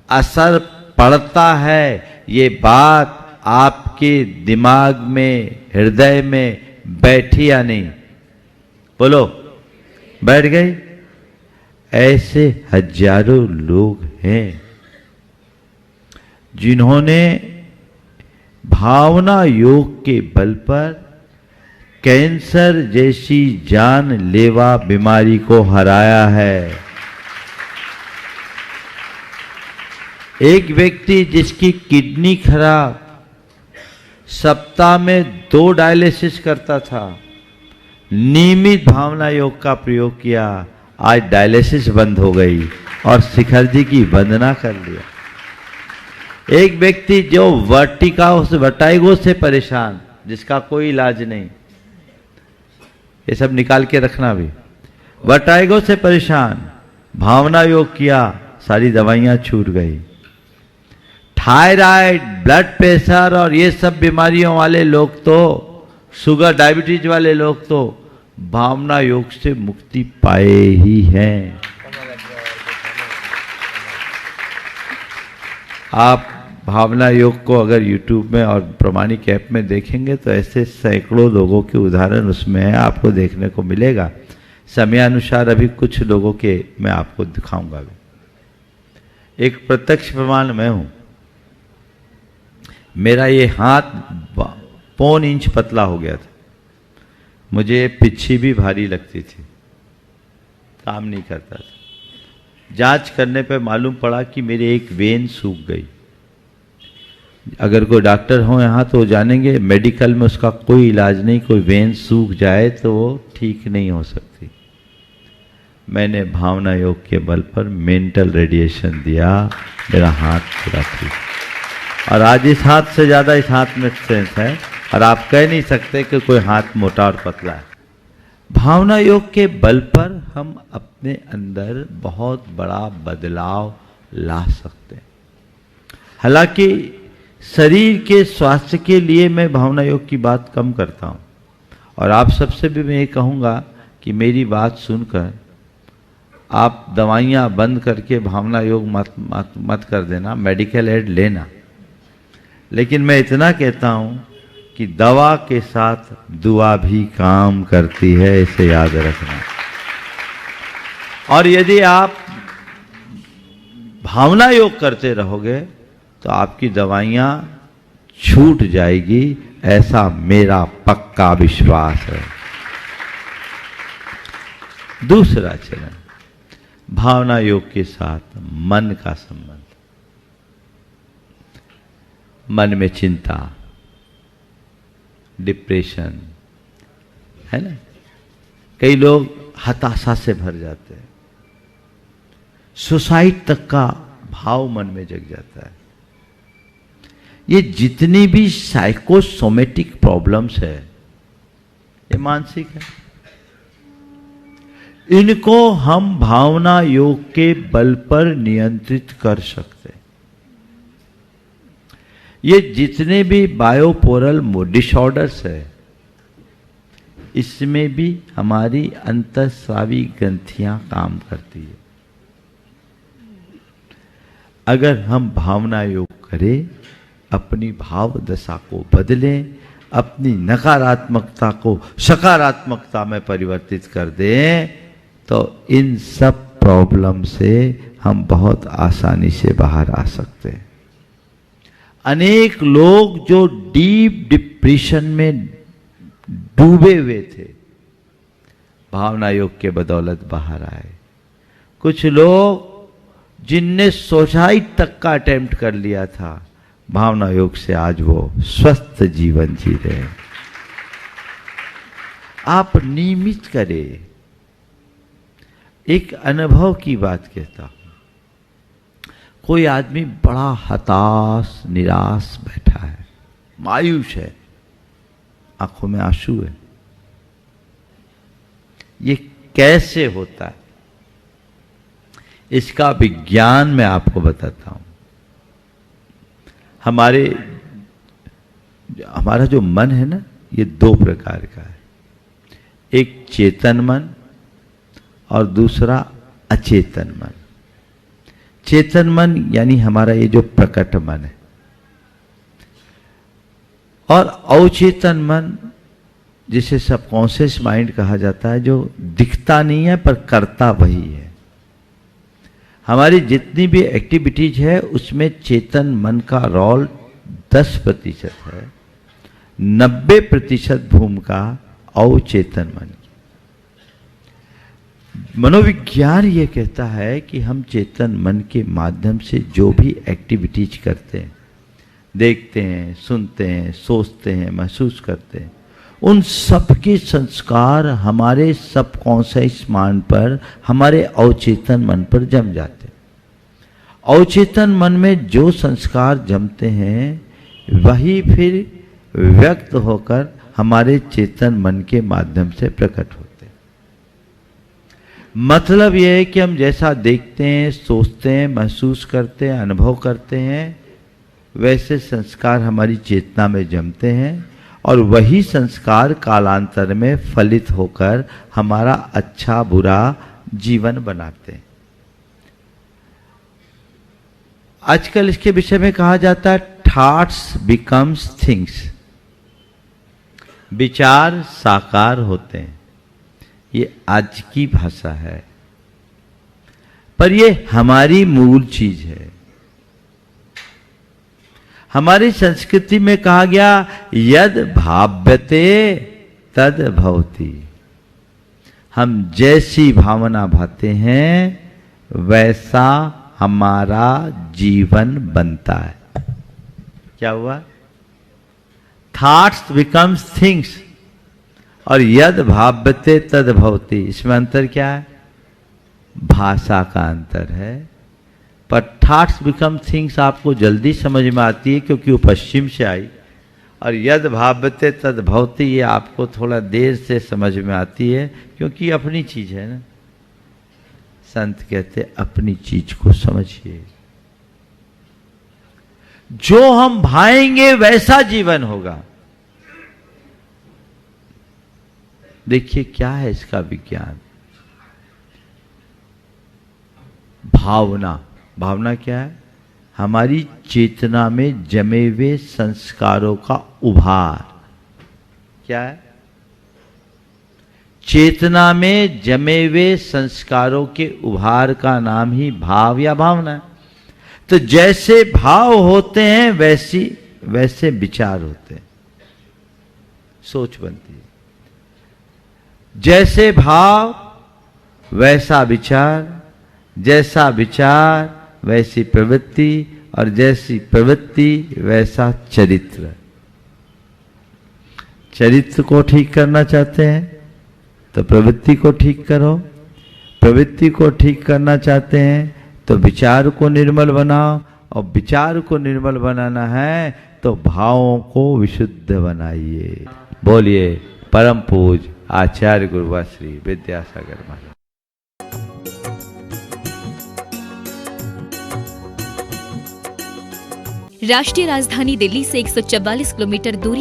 असर पड़ता है, ये बात आपके दिमाग में, हृदय में बैठी या नहीं? बोलो, बैठ गई? ऐसे हजारों लोग हैं जिन्होंने भावना योग के बल पर कैंसर जैसी जानलेवा बीमारी को हराया है। एक व्यक्ति जिसकी किडनी खराब, सप्ताह में 2 डायलिसिस करता था, नियमित भावना योग का प्रयोग किया, आज डायलिसिस बंद हो गई और शिखर जी की वंदना कर लिया। एक व्यक्ति जो वर्टाइगो से परेशान, जिसका कोई इलाज नहीं, ये सब निकाल के रखना भी, वर्टाइगो से परेशान, भावना योग किया, सारी दवाइयां छूट गई। थायराइड, ब्लड प्रेशर और ये सब बीमारियों वाले लोग तो, शुगर डायबिटीज वाले लोग तो भावना योग से मुक्ति पाए ही हैं। आप भावना योग को अगर YouTube में और प्रमाणिक ऐप में देखेंगे तो ऐसे सैकड़ों लोगों के उदाहरण उसमें है, आपको देखने को मिलेगा। समयानुसार अभी कुछ लोगों के मैं आपको दिखाऊंगा भी। एक प्रत्यक्ष प्रमाण मैं हूं। मेरा ये हाथ 1.25 इंच पतला हो गया था, मुझे पिच्छी भी भारी लगती थी, काम नहीं करता था। जांच करने पे मालूम पड़ा कि मेरी एक वेन सूख गई। अगर कोई डॉक्टर हो यहाँ तो वो जानेंगे, मेडिकल में उसका कोई इलाज नहीं, कोई वेन सूख जाए तो वो ठीक नहीं हो सकती। मैंने भावना योग के बल पर मेंटल रेडिएशन दिया, मेरा हाथ पूरा ठीक, और आज इस हाथ से ज़्यादा इस हाथ में स्ट्रेंथ है, और आप कह नहीं सकते कि कोई हाथ मोटा और पतला है। भावना योग के बल पर हम अपने अंदर बहुत बड़ा बदलाव ला सकते हैं। हालांकि शरीर के स्वास्थ्य के लिए मैं भावना योग की बात कम करता हूं, और आप सबसे भी मैं ये कहूँगा कि मेरी बात सुनकर आप दवाइयाँ बंद करके भावना योग मत कर देना, मेडिकल एड लेना। लेकिन मैं इतना कहता हूँ कि दवा के साथ दुआ भी काम करती है, इसे याद रखना। और यदि आप भावना योग करते रहोगे तो आपकी दवाइयाँ छूट जाएगी, ऐसा मेरा पक्का विश्वास है। दूसरा चरण, भावना योग के साथ मन का संबंध। मन में चिंता, डिप्रेशन है ना, कई लोग हताशा से भर जाते हैं, सुसाइड तक का भाव मन में जग जाता है। ये जितनी भी साइकोसोमेटिक प्रॉब्लम्स है, ये मानसिक है। इनको हम भावना योग के बल पर नियंत्रित कर सकते हैं। ये जितने भी बायोपोरल डिसऑर्डर्स है, इसमें भी हमारी अंतःस्रावी ग्रंथियां काम करती है। अगर हम भावना योग करें, अपनी भाव दशा को बदलें, अपनी नकारात्मकता को सकारात्मकता में परिवर्तित कर दें, तो इन सब प्रॉब्लम से हम बहुत आसानी से बाहर आ सकते हैं। अनेक लोग जो डीप डिप्रेशन में डूबे हुए थे, भावना योग के बदौलत बाहर आए। कुछ लोग जिनने सुसाइड तक का अटेम्प्ट कर लिया था, भावना योग से आज वो स्वस्थ जीवन जी रहे हैं। आप नियमित करें। एक अनुभव की बात कहता हूं। कोई आदमी बड़ा हताश निराश बैठा है, मायूस है, आंखों में आंसू है। ये कैसे होता है, इसका विज्ञान मैं आपको बताता हूं। हमारा जो मन है ना, ये दो प्रकार का है। एक चेतन मन और दूसरा अचेतन मन। चेतन मन यानी हमारा ये जो प्रकट मन है, और अवचेतन मन जिसे सबकॉन्शियस माइंड कहा जाता है, जो दिखता नहीं है पर करता वही है। हमारी जितनी भी एक्टिविटीज है उसमें चेतन मन का रोल 10% है, 90% भूमिका अवचेतन मन की। मनोविज्ञान ये कहता है कि हम चेतन मन के माध्यम से जो भी एक्टिविटीज करते हैं, देखते हैं, सुनते हैं, सोचते हैं, महसूस करते हैं, उन सबके संस्कार हमारे सबकॉन्शियस माइंड पर, हमारे अवचेतन मन पर जम जाते हैं। अवचेतन मन में जो संस्कार जमते हैं वही फिर व्यक्त होकर हमारे चेतन मन के माध्यम से प्रकट होते हैं। मतलब यह है कि हम जैसा देखते हैं, सोचते हैं, महसूस करते हैं, अनुभव करते हैं, वैसे संस्कार हमारी चेतना में जमते हैं और वही संस्कार कालांतर में फलित होकर हमारा अच्छा बुरा जीवन बनाते हैं। आजकल इसके विषय में कहा जाता है थॉट्स बिकम्स थिंग्स। विचार साकार होते हैं। ये आज की भाषा है, पर ये हमारी मूल चीज है। हमारी संस्कृति में कहा गया यद भाव्यते तद भवति। हम जैसी भावना भाते हैं वैसा हमारा जीवन बनता है। क्या हुआ? थॉट्स बिकम्स थिंग्स और यद भाव्यते तद भवति। इसमें अंतर क्या है? भाषा का अंतर है। पर थॉट्स बिकम थिंग्स आपको जल्दी समझ में आती है क्योंकि वो पश्चिम से आई, और यद भाव्यते तद भवति ये आपको थोड़ा देर से समझ में आती है क्योंकि अपनी चीज है ना। संत कहते अपनी चीज को समझिए। जो हम भाएंगे वैसा जीवन होगा। देखिए क्या है इसका विज्ञान। भावना, भावना क्या है? हमारी चेतना में जमे हुए संस्कारों का उभार। क्या है? चेतना में जमे हुए संस्कारों के उभार का नाम ही भाव या भावना है। तो जैसे भाव होते हैं वैसे विचार होते हैं, सोच बनती है। जैसे भाव वैसा विचार, जैसा विचार वैसी प्रवृत्ति, और जैसी प्रवृत्ति वैसा चरित्र। चरित्र को ठीक करना चाहते हैं तो प्रवृत्ति को ठीक करो, प्रवृत्ति को ठीक करना चाहते हैं तो विचार को निर्मल बनाओ, और विचार को निर्मल बनाना है तो भावों को विशुद्ध बनाइए। बोलिए परम पूज आचार्य गुरुवा श्री विद्यासागर महाराज। राष्ट्रीय राजधानी दिल्ली से 144 किलोमीटर दूरी